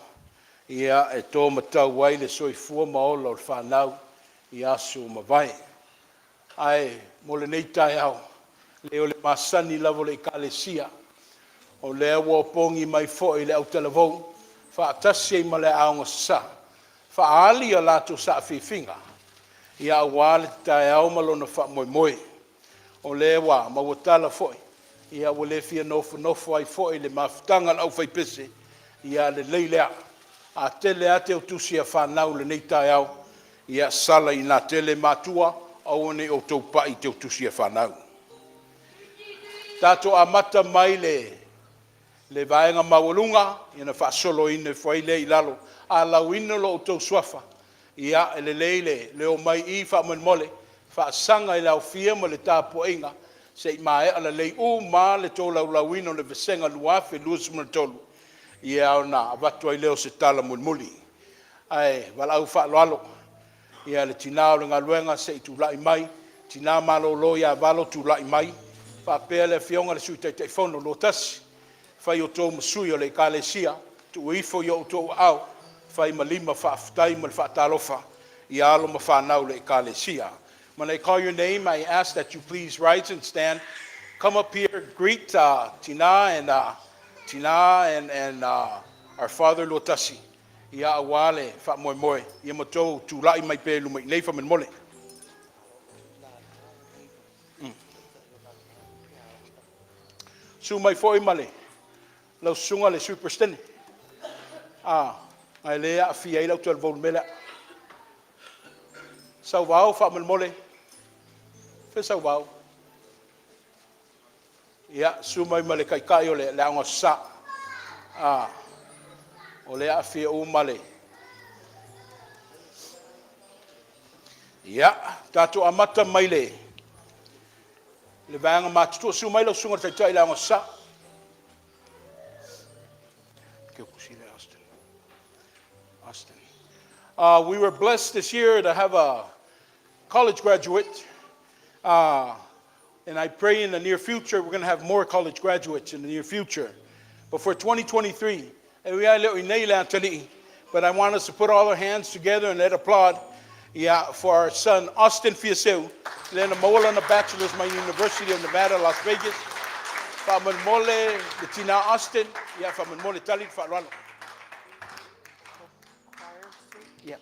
Ia e tō matau wai le soifua maola o le whanau. I aso mawai. Ai, mo le nei tai au. Leo le masani lavo le kalesia. O le awa pongi mai foi le au talavou. Whaatasi ma le aonga sa. Whaali a lato sa whiwhinga. Ia awale tai au malona wha moe moe. O le wa ma watala foi ia o le fia nofo ai foi le mafutanga au fai pese ia le leilea a tele ate o tusi a whanau le nei tai au ia sala I nā tele matua au ne o tau pai te o tusi a whanau. Tato a mata mai le vaenga mawalunga ia na whaasolo ine foi le ilalo a lauina lo o tau swafa ia ele leile le o mai I wha Whaasanga I lau fia ma le tāpua inga, se I mae ala lei u ma le tō lau lauino le vesenga luafe luas ma tolu. I au na avatu ai leo se tala mulmuli. Ai, wala au whaaloalo. Ia le tinao le ngā luenga se I tūlai mai, tina malo lo ia valo tūlai mai. Whapea le fionga le sui teitai whono lo tasi. Whai o tō masui o le kālesia, tu ifo i o tō au. Whai malima whaafutai ma le whaatalofa, I alo ma whanau le kālesia. When I call your name, I ask that you please rise and stand. Come up here, greet Tina and our father Lotasi. Ia awale fa moe moe. Ia matou tu lai mai pe lumai nei fa men mole. Su mai foi male. Lau sunga le superstene. Ai le a fia ila tu al volmela. Sau vau fa men mole. Sau vau. Ia, sumai male kai o le aonga sa. O le a fia o male. Ia, tato amata mai le. Le vaanga matutua sumai lau sunga taitai le aonga sa. Austin. We were blessed this year to have a college graduate. And I pray in the near future, we're going to have more college graduates in the near future. But for 2023, but I want us to put all our hands together and let applaud for our son, Austin Fiaseu. Then a mola on a bachelor's at my University of Nevada, Las Vegas. Faman mole, the Tina Austin. Yeah, faman mole talit fa Yeah.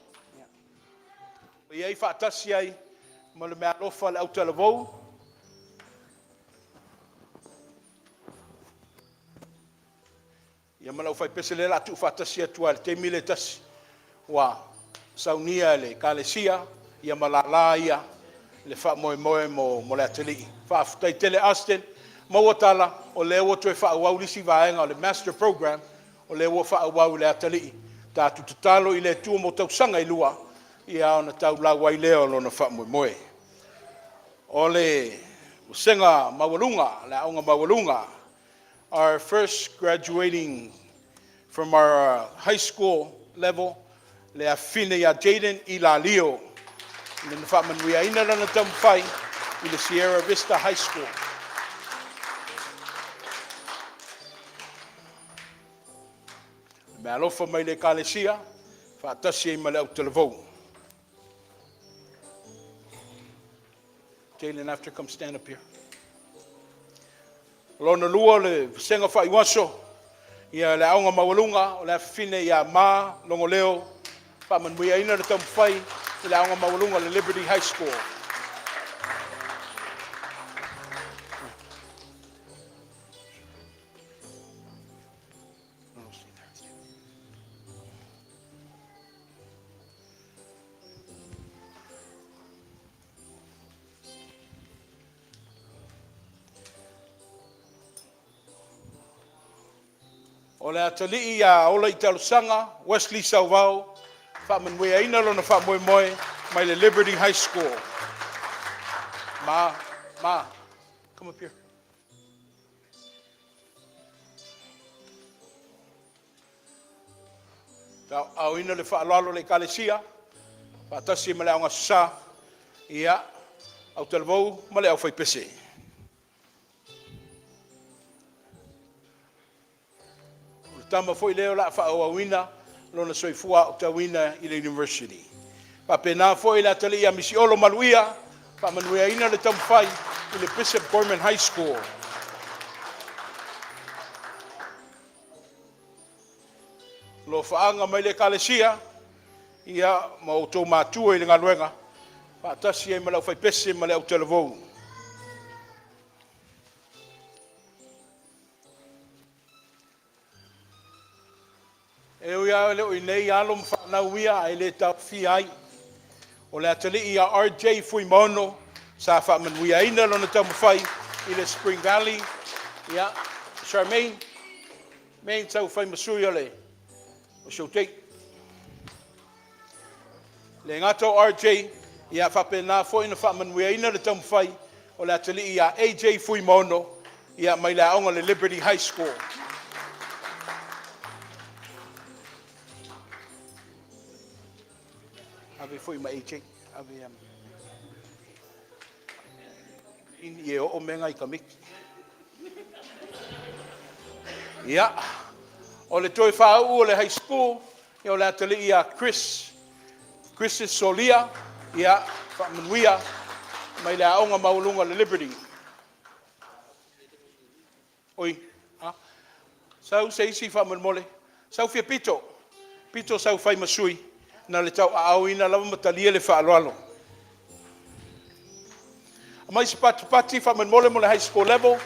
Yeah, fa tasiai. Ma le mea Alofa le tautailouvaa. Ia malau fai pese le la tu fatasi atua le te mile tasi. Wa saunia le kalesia, ia malala ia le fa moe moe mo le ateli. Fa afutai tele Austin, mawatala o le o toe fa wau lisi vaenga o le master program o le o fa wau le ateli. Ta tu tatalo I le tu mo tausanga I lua. Ia ona tau la wai leo lona fa moe moe. Ole usenga mawalunga, la aonga mawalunga. Our first graduating from our high school level le afine ia Jaden i la Leo. Le na whamanuia ina rana tamu whai i le Sierra Vista High School. Me alofa mai le kalesia, whaatasi i male au televou. Jalen, after, come stand up here. Lona lua le senga whai waso, ia le aunga mawalunga, o le afine ia maa, longo leo, whamanuia ina rana tamu whai i le aunga mawalunga le Liberty High School. O le atali'i ia ola I talusanga, Wesley Sauvau, whamanuia ina lona whamoemoe mai le Liberty High School. Ma, come up here. Tau au ina le whaalalo le kalesia, whaatasi ma le aunga sa, ia, au televou ma le au whaipese. Tama foi leo la whaauawina, lona soifua o tawina I le university. Pa pena foi la tali ia misiolo maluia, pa manuia ina le tamu whai I le Bishop Gorman High School. Lo whaanga mai le kalesia, ia ma o tō mātua I le ngaluenga, pa atasi ai malau whaipese ma le au televou. E uia leo I nei alo mwhanau ia ai le tau fi ai. O le atali ia RJ Fuimono, sa whamanuia ina lona tau mwhai I le Spring Valley. Ia, Charmaine, main tau whai masui le, o Shotei. Le ngato RJ, ia whapena fo ina whamanuia ina le tau mwhai, o le atali ia AJ Fuimono, ia mai le aonga le Liberty High School. Ave foi ma AJ, ave in ye o menga I kamik. Ia, o le toi whau o le high school, ia o le atali ia Chris Solia, ia whamanuia, mai le aonga maulunga le Liberty. Oi, ha? Sau seisi whamanmole, sau fia pito sau whai masui, na le tau au ina lava matalia le whaaloalo. A mai si pati whamanmole mo le high school level,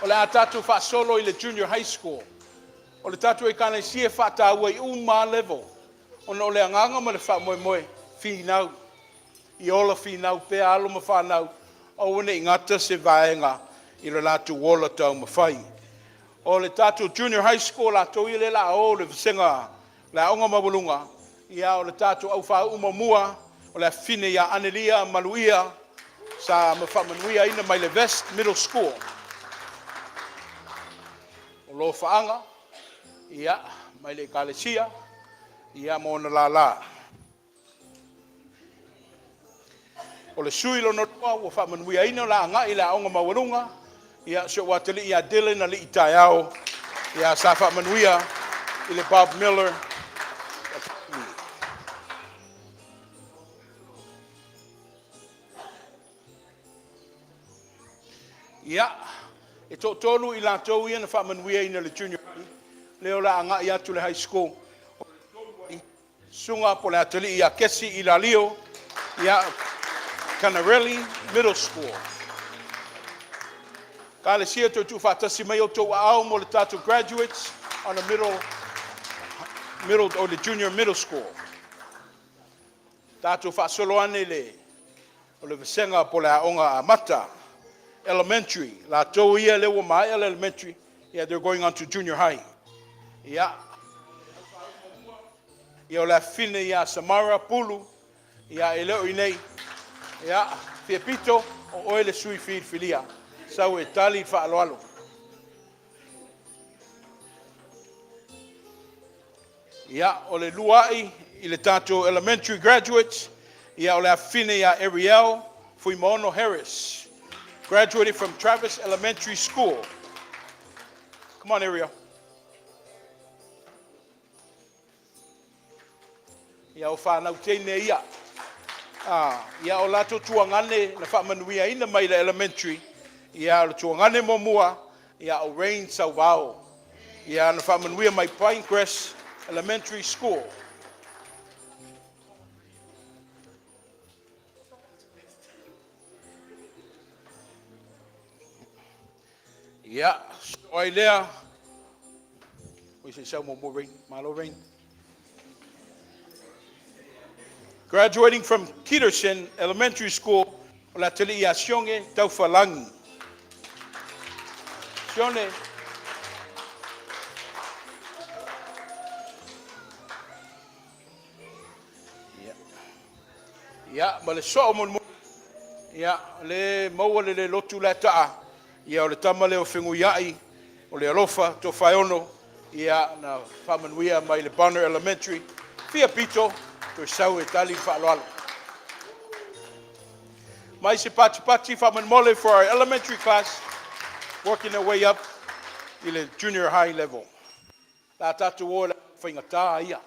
o le atatu whaasolo I le junior high school, o le tatu I kāna sia whaataua I uma level, o le anganga mo le whamoemoe, whinau, I ola whinau, pea alo ma whanau, o wane ingata se vaenga I le latu wola tau mawhai. O le tatu junior high school la to I le la o le visenga, la onga mawalunga, ia o le tatu au wha umamua, o le fine ia Anelia Maluia, sa mawhamanuia ina mai le West Middle School. O lo whaanga, ia mai le kalesia, ia mo na la. O le suilo no toa, o whamanuia ina la anga I la onga mawalunga, ia so watali ia Dylan na li itaiao, ia sa whamanuia I le Bob Miller, ia, e tolu I lātou ia na whamanuia ina le junior high, leo la anga I atu le high school. Sunga po le atali ia kesi I la Leo, ia Canarelli Middle School. Ka le sia tu whatasi mai o tau au mo le tatu graduates on the middle or the junior middle school. Tatu whaasolo ane le, o le visenga po le aonga a mata. Elementary, la tau ia lewa mai elementary, yeah, they're going on to junior high. Yeah. Ia o la fine ia Samara Pulu, ia e leo inei, ia fia pito o oele sui filia, sau e tali whaaloalo. Ia o le luai I le tatou elementary graduates. Ia o le afine ia Ariel Fuimono Harris, graduated from Travis Elementary School. Come on, Ariel. Ia o whanau teine ia. Ia o lato tuangane na whamanuia ina mai le elementary. Ia o tuangane momua. Ia o Rain Salvao. Ia na whamanuia mai Pinecrest Elementary School. Ia, so ai lea. We say so more Rain, Malo Rain. Graduating from Peterson Elementary School, o la tele ia Sionge Taufalangi. Sione. Ia, ma le so mo. Ia, le maua le lotu la taa. Ia o le tama le o whengu iai, o le Alofa Tofaeono. Ia na whamanuia mai le Bonner Elementary. Fia pito. Sau e tali whaaloalo. Mai se pati whamanmole for our elementary class, working their way up I le junior high level. La tatu o la whaingata ia.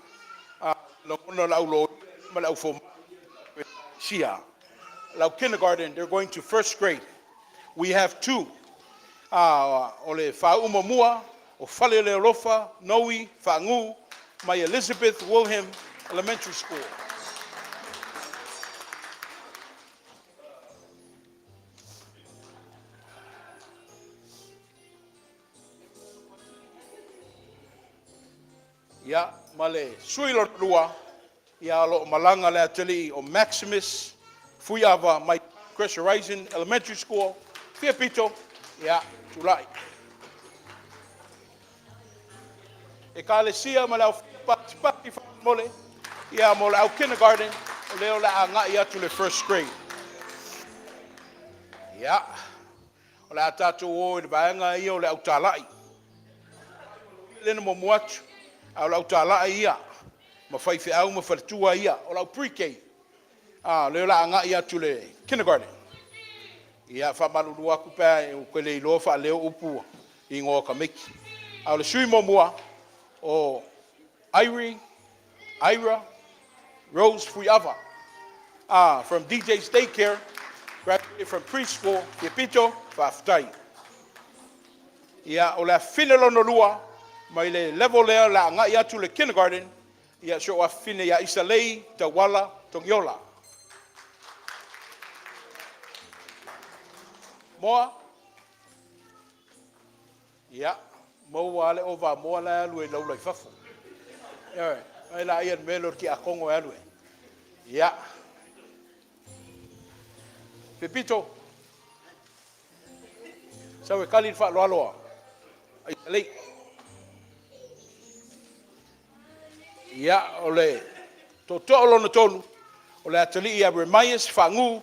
La ono lau lo, ma lau fo sia. Lau kindergarten, they're going to first grade. We have two. O le whaumamua, o whale le Alofa, Noi, Whangu, mai Elizabeth Wilhelm Elementary School. Ia, male suilo lua, ia lo malanga le ateli o Maximus Fuiava mai Crest Horizon Elementary School. Fia pito, ia, tulai. E kalesia malau pati mole. Ia mo au kindergarten, o leo la anga ia to the first grade. Ia, o la tatu o I vaenga ia o le au talai. Lena mo muatu, au la au talai ia, ma whaife au ma whaletua ia, o la au pre-K. Leo la anga ia to the kindergarten. Ia, whamaruru aku pēr, o kwele ilo wha leo upu, I ngō kamiki. Au le sui mo mua, o Ira, Rose Fuiava, from DJ's Daycare, graduated from preschool, Pipito, Whaftai. Ia o la finelo no lua, mai le level lea la nga ia tu le kindergarten, ia so a fine ia Isalei, Tawala, Tongiola. Moa? Ia, moa le ova moa la lue lau lai fafu. Ia, ai la ia melor ki a kongo e alue. Ia. Pepito. Sau e kali wha loa loa. Ai lei. Ia, ole. To olo no tonu. Ole atali ia Remaias Whangu.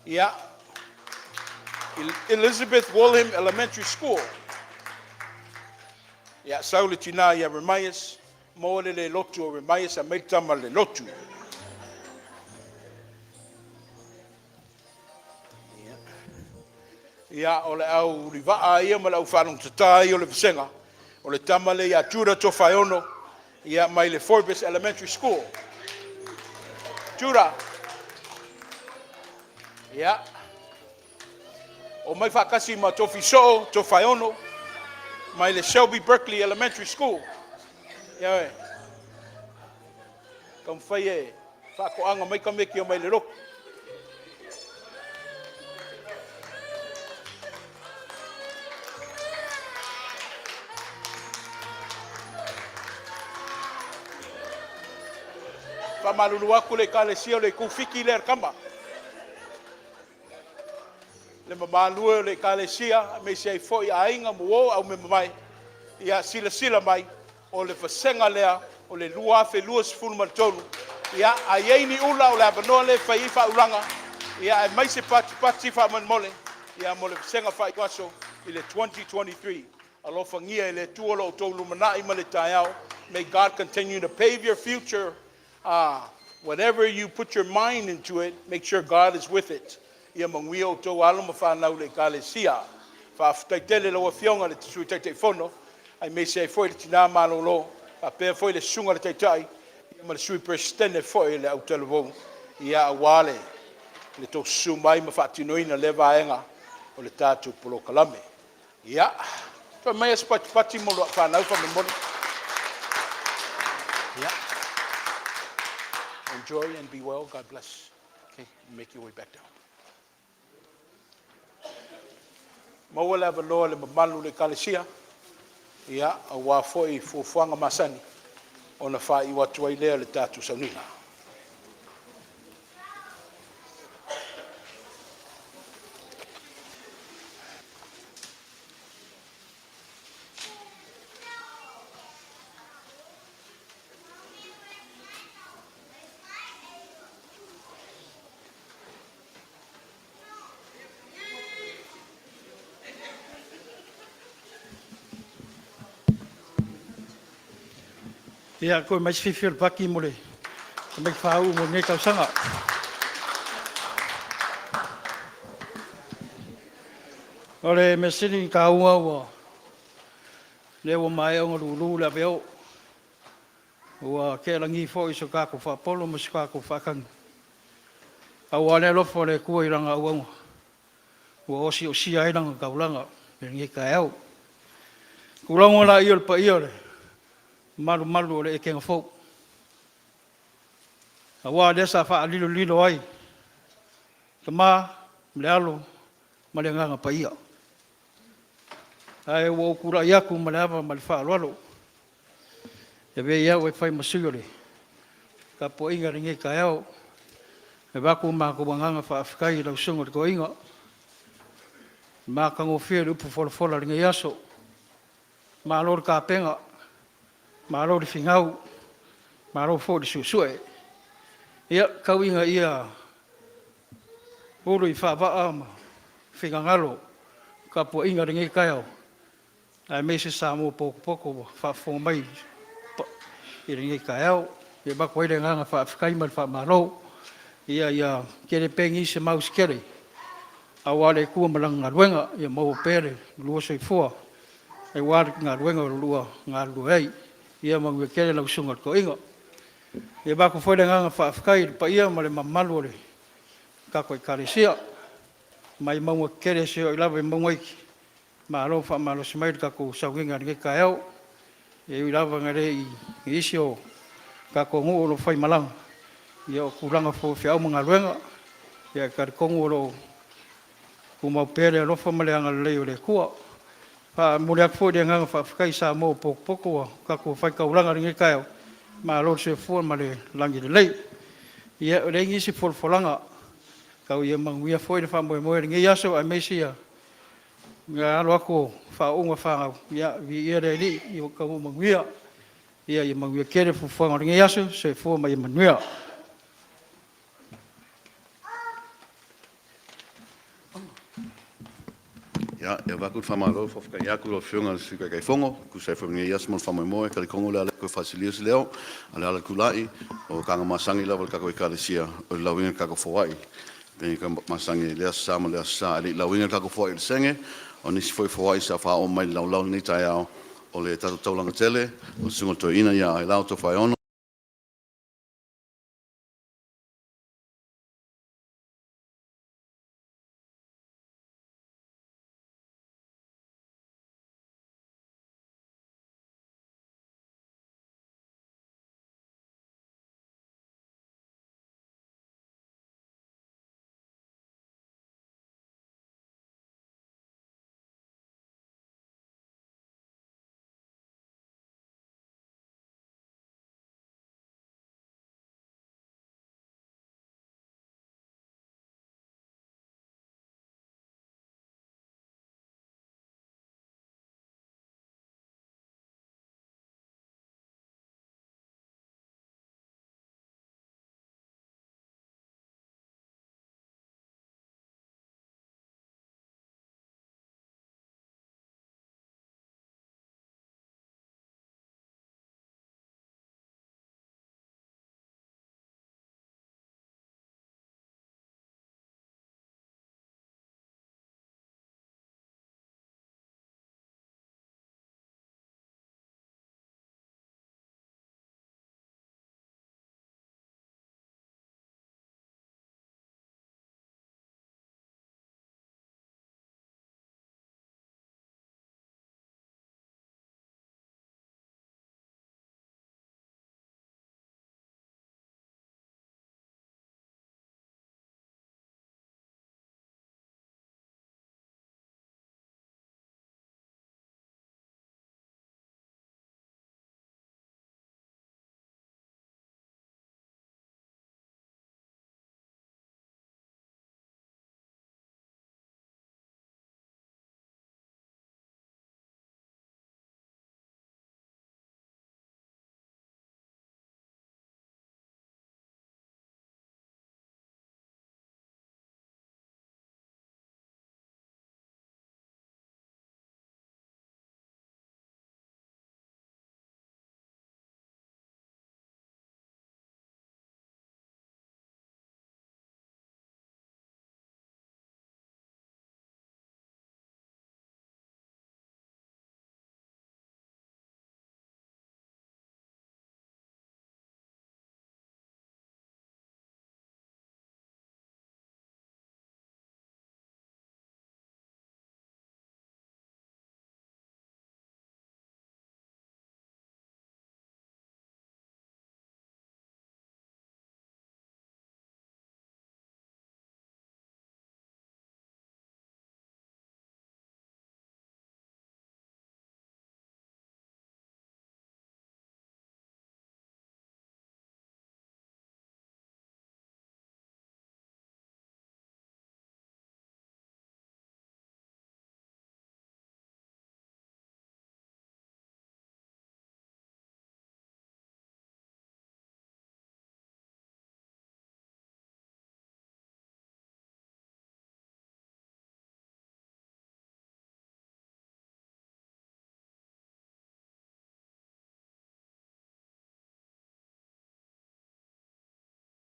Ia. Elizabeth Wilhelm Elementary School. Ia, sau le tina ia Remaias. Mo le lotu o Remaias a meitama le lotu. Ia o le au rivaa ia ma le au whanong tatai o le Visenga. O le tamale ia Tura Tofaeono. Ia mai le Forbes Elementary School. Tura. Ia. O mai whakasi ma Tofiso Tofaeono. Mai le Shelby Berkeley Elementary School. Ia we. Kam whai e whakoanga mai kameki o mai le roku. Whamaruru aku le kalesia o le kufiki le arkamba. Le mamalua o le kalesia me se ai foi a inga mo au me mai. Ia sila mai o le Visenga lea o le lua fe lua sefulu matonu. Ia ai ni ula o le abanoa le fai uranga. Ia mai se pati whamanmole. Ia mo le Visenga whai waso I le 2023. Alofa ngia I le tuolo o tolu manai ma le taiao. May God continue to pave your future. Whatever you put your mind into it, make sure God is with it. Ia manguia o tō alama whanau le kalesia. Whaftaitele loa fionga le tisui taitei whono. Ai me se foi le tina malolo. A pēr foi le sunga le taitai. Ia ma le sui prestene foi le autailuvou. Ia awale. Le tō sumai ma whaatinoina le vaenga o le tātou polo kalame. Ia. Fa mai pati mo lo whanau wha me mori. Yeah. Enjoy and be well. God bless. Okay, make your way back down. Mawala va loa le mamalu le kalesia. Ia, a wā foi fuanga masani. Ona wha i watu ai lea le tātu saunina. Ia, koe mai whiwhi o le paki mo le. Ka mai whāu mo ne kausanga. O le mesini ka ua ua. Le ua mai o ngulu le aveo. Ua ke langi fo iso kako whapolo mo si kako whakangu. A ua ne Alofa le kua i ranga uanga. Ua osi o sia i ranga kaulanga. Me ngi ka eau. Kulango la i o le pa i o le. Malu o le ekenga fau. A wā lesa wha lilo ai. Ka mā, mle alo, ma le nganga pa ia. Ai ua okura iaku ma le awa ma le wha aloalo. E vei au e whai masui o le. Ka po inga ringe ka eo. E waku mā ko wanganga wha Afrikai lau sungo le ko inga. Mā kango whia le upu fola ringe iaso. Mā lor ka penga. Maro di fingau, maro fo di susue. Ia kau inga ia uru i whaapaa ma whingangalo ka pua inga ringi kaiao. Ai me se sa mo poko whaafo mai i ringi kaiao. Ia bako eire nganga whaafikai ma whaamaro. Ia kere pengi se maus kere. Awale kua malanga ruenga, ia mau pere, lua soi fua. Ai wale ngā ruenga lua ngā lua ei. Ia mangu kere lau sunga ko inga. Ia bako foi le nganga whaafikai pa ia ma le mamalu le. Kako i kalesia. Mai maunga kere se o ilawa i maunga iki. Ma Alofa ma lo simairi kako sauginga ringe ka eo. Ia ilawa ngare i isi o kako ngu o lo whai malanga. Ia o kuranga fo whiau mga luenga. Ia karikongu o lo kumau pere Alofa ma le anga leo le kua. Pa mole ak fo de nganga whaafikai sa mo poko kako whai kauranga ringe kaio. Ma lo se fo ma le langi le lei. Ia o rengi si folanga. Kau ia manguia fo de wha moe ringe iaso a mesia. Ngā alo ako whaunga whangau. Ia vi ia re li i o kau manguia. Ia i manguia kere fo whanga ringe iaso se fo ma i manuia. Ja, wakut van mijn loof of kan jaku of jongen als ik kijk vongo, kusai van mijn jasman van mijn mooi, kan ik kongo lale ko facilies leo, ala kulai, o kan masangi level kako ikalisia, o lawinga kako foai. Ben kan masangi le sama le sa, ali lawinga kako foai senge, o nisi foi foai sa fa o mai lau ni taiao, o le tatu taulanga tele, o sungo to ina ya Ailao Tofaeono.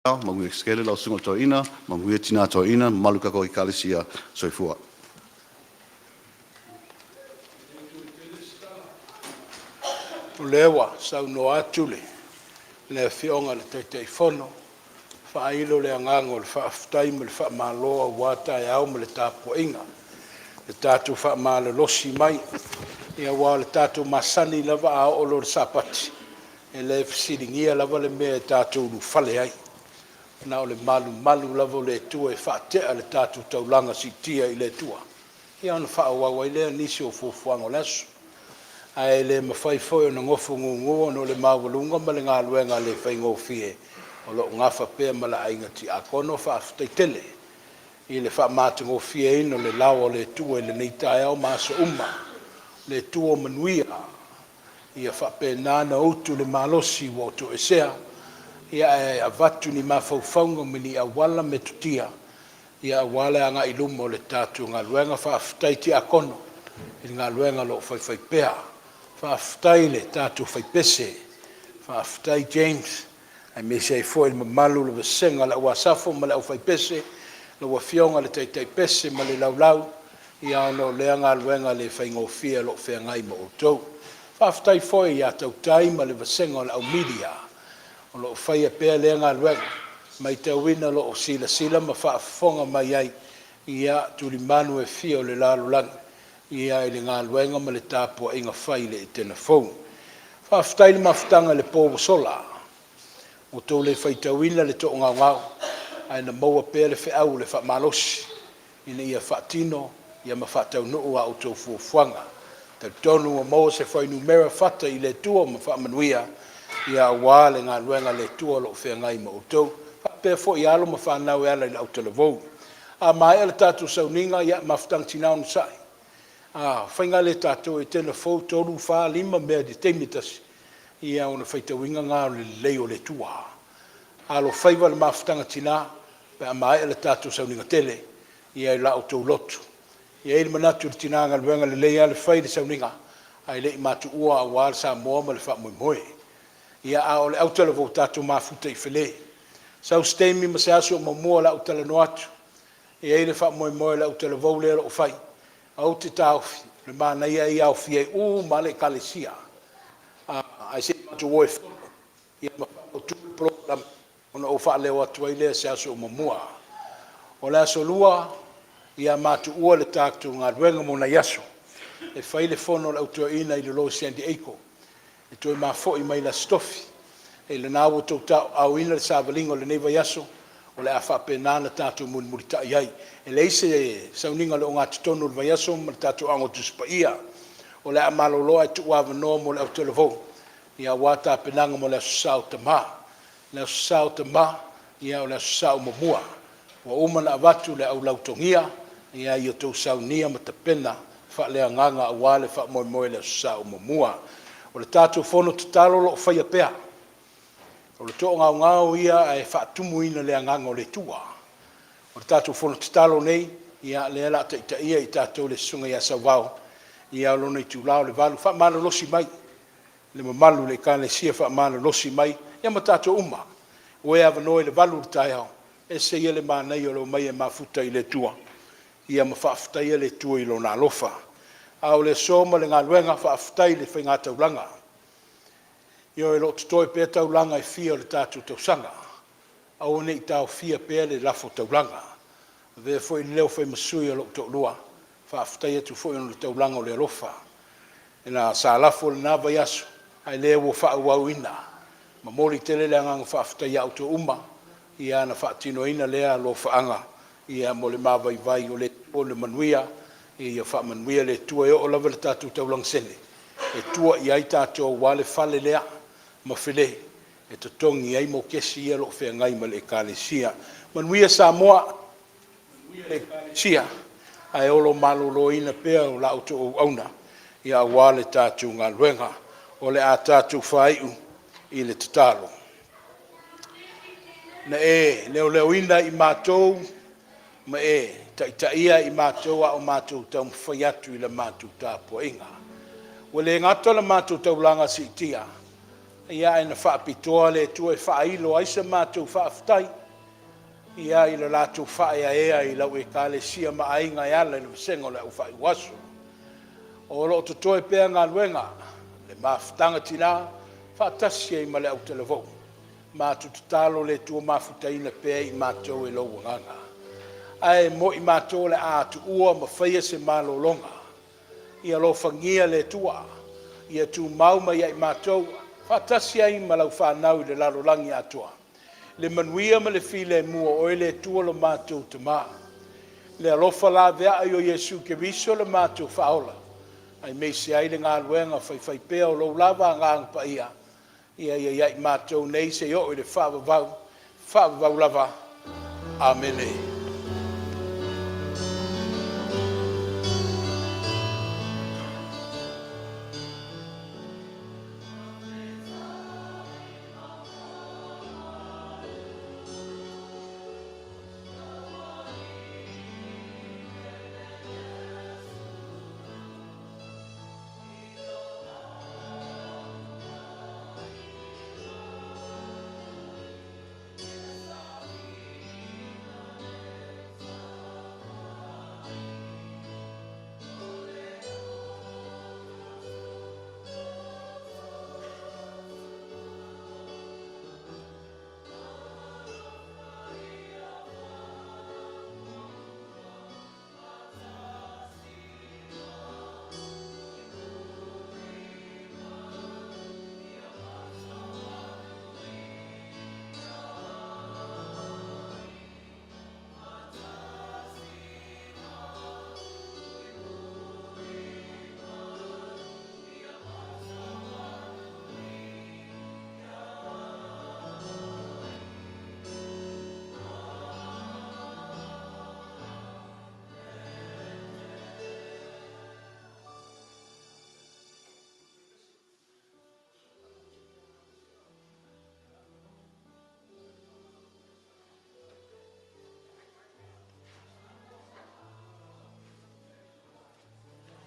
Mangu Esekielu lau sunga toina, mangu tina toina, maluka ko ikalesia soifua. Lewa, sau no atule, le fionga le te fono, whailo le angango, le whaaftai me le whaamaloa wata e au me le tapo inga, le tatu whaamalo losi mai, ia wā le tatu masani lava a olo le sapati, e le fisiringia lava le mea e tatu ulu fale ai, na o le malu lava le tua e whaatea le tatu taulanga si tia i le tua, ia ana whaawawa i lea nisi o fufuango lesu, ai le mawhai foi o na ngofu ngungu no le mawalunga ma le ngā luenga le whai ngofie o lo ngafa pēr ma la ainga ti a kono whaaftai tele i le wha mātu ngofie ino le lawa le tua i le neitai au māsa le tua manuia i a wha pēr nāna utu le malosi wa to esea i a avatu ni mawhauwhaunga mini a wala me tutia i a wala anga ilumo le tātu ngā luenga whaaftai ti a kono i ngā luenga lo whai pēr whaaftai le tātou whaipese, whaaftai James, ai me sei foi le malu le wasenga la ua safo ma le au whaipese, le ua fionga le teitai pese ma le laulau, i ano leanga luenga le whaingofia lo whaingai ma o tau. Whaaftai foi i a tautai ma le wasenga le au media, o lo whaia pēr leanga luenga, mai tauina lo o sila ma whaafonga mai ai, i a turi manu e fio le lalulangi. Ia i le ngā luenga ma le tāpua inga whai le Etena fau. Whaaftai le mawhitanga le pōwa sola. O tau le whaitauina le tō ngau ngau. Ai na maua pēr le whaau le whaamalosi. Ina ia whaatino, ia ma whaatau nuu a o tau fuafuanga. Tau tonu o maua se whai numera whata i le tua ma whaamanuia. Ia wā le ngā luenga le tua lo whaingai ma o tau. Pēr fo i alo ma whanau e ala i lau televou. A mai ala tātou sauninga ia mawhitang tinau nisai. Whainga le tātou e tēnā fau tōru whā lima mea di teimitasi i au na whaitawinga ngā le leo le tua. Alo whaiva le mawhitanga tina pe a mai le tātou sauninga tele i au lau tau lotu. I eile manatu le tina ngā luenga le leia le whai le sauninga ai le i matu ua a wāle sa moa ma le wha moe moe. I a o le au tala vau tātou mafuta i whele. Sau steimi ma se aso ma mua lau tala no atu. I eile wha moe moe lau tala vau lea o whai. Au te tauwhi, le mana ia i au fie ma le kalesia. Ai se matu oe whono, ia ma whao tū program, ona o wha leo atu ai lea se aso o mamua. O le aso lua, ia matu ua le tāktu ngā ruenga mona yaso. E whaile whono le autua ina i le lo Sandy Eiko. E toi ma fo i mai la stofi. E le nāwo tau tau au ina le sāvalingo le neiva yaso. O le a whape nāna tātou muri ta iai. E le ise sauninga le o ngā titonu le vaiaso ma le tātou ango tuspa ia. O le a maloloa e tu wāwa noa mo le au televou. Ia wāta penanga mo le aso sao tamā. Le aso sao tamā, ia o le aso sao mamua. Wa umana avatu le au lautongia, ia i o tau saunia ma ta pena, wha lea nganga a wale wha moe moe le aso sao mamua. O le tātou whono tatalo lo whaia pea. O le tō ngau ngau ia e whaatumu ina lea nganga o le tua. O le tātou whono tatalo nei, ia le ala ta ia i tātou le sunga ia sa wau. Ia lona i tūlao le valu, wha mana losi mai. Le mamalu le kāne sia wha mana losi mai. Ia ma tātou uma. O e awa noi le valu le tai hao. E se ia le mana i o lo mai e mafuta i le tua. Ia ma whaafuta ia le tua i lo na alofa. Au le soma le ngā luenga whaafuta i le whainga taulanga. Ia e lo tutoi pēr taulanga e fia o le tātou tausanga. Au ne i tau fia pēr le lafo taulanga. Ve foi leo foi masui o lo to lua. Whaafuta ia tu foi o le taulanga o le alofa. E na sa lafo le nava yasu. Ai le wo whaau ina. Ma mori tele le anga whaafuta ia auto uma. Ia na whaatino ina lea lo whaanga. Ia mo le mawai vai o le manuia. Ia wha manuia le tua e o lava le tātou taulang sene. E tua i ai tātou wale whale lea. Ma while. E to tongi ai mo kesi ia lo whea ngai ma le kālesia. Manuia sa moa. Manuia le kālesia. Ai olo malolo ina pea o la auto o auna. Ia wale tātou ngā luenga. O le a tātou whaiu i le tatalo. Na e, leo ina i mātou, ma e, taia i mātou a o mātou tau mwhai atu i la mātou tāpua inga. Wa le ngata la mātou taulanga si tia, Ia ina whaapitoa le tua e whaailo ai sa mātou whaaftai. Ia i le lātou whaea ea i lau e kālesia ma ainga e ala i le visengo le au whai waso. O lo to toe pea ngā luenga, le mafutanga tina, whaatasi e ma le au televou. Mātou tutalo le tua mafutaina pea i mātou e lau nganga. Ai mo i mātou le ātu ua ma whaia se mālolonga. Ia lo whangia le tua, ia tu mauma ia i mātou, whaatasi ai ma lau whanau i le lalolangi atua. Le manuia ma le file mua o le tua lo mātou te maa. Le alofa la vea ai o Yesu ke viso le mātou whaola. Ai mei se ai le ngā luenga whai pea o lau lava ngā ngpa ia. Ia i mātou nei se o i le whaavavau lava. Amen.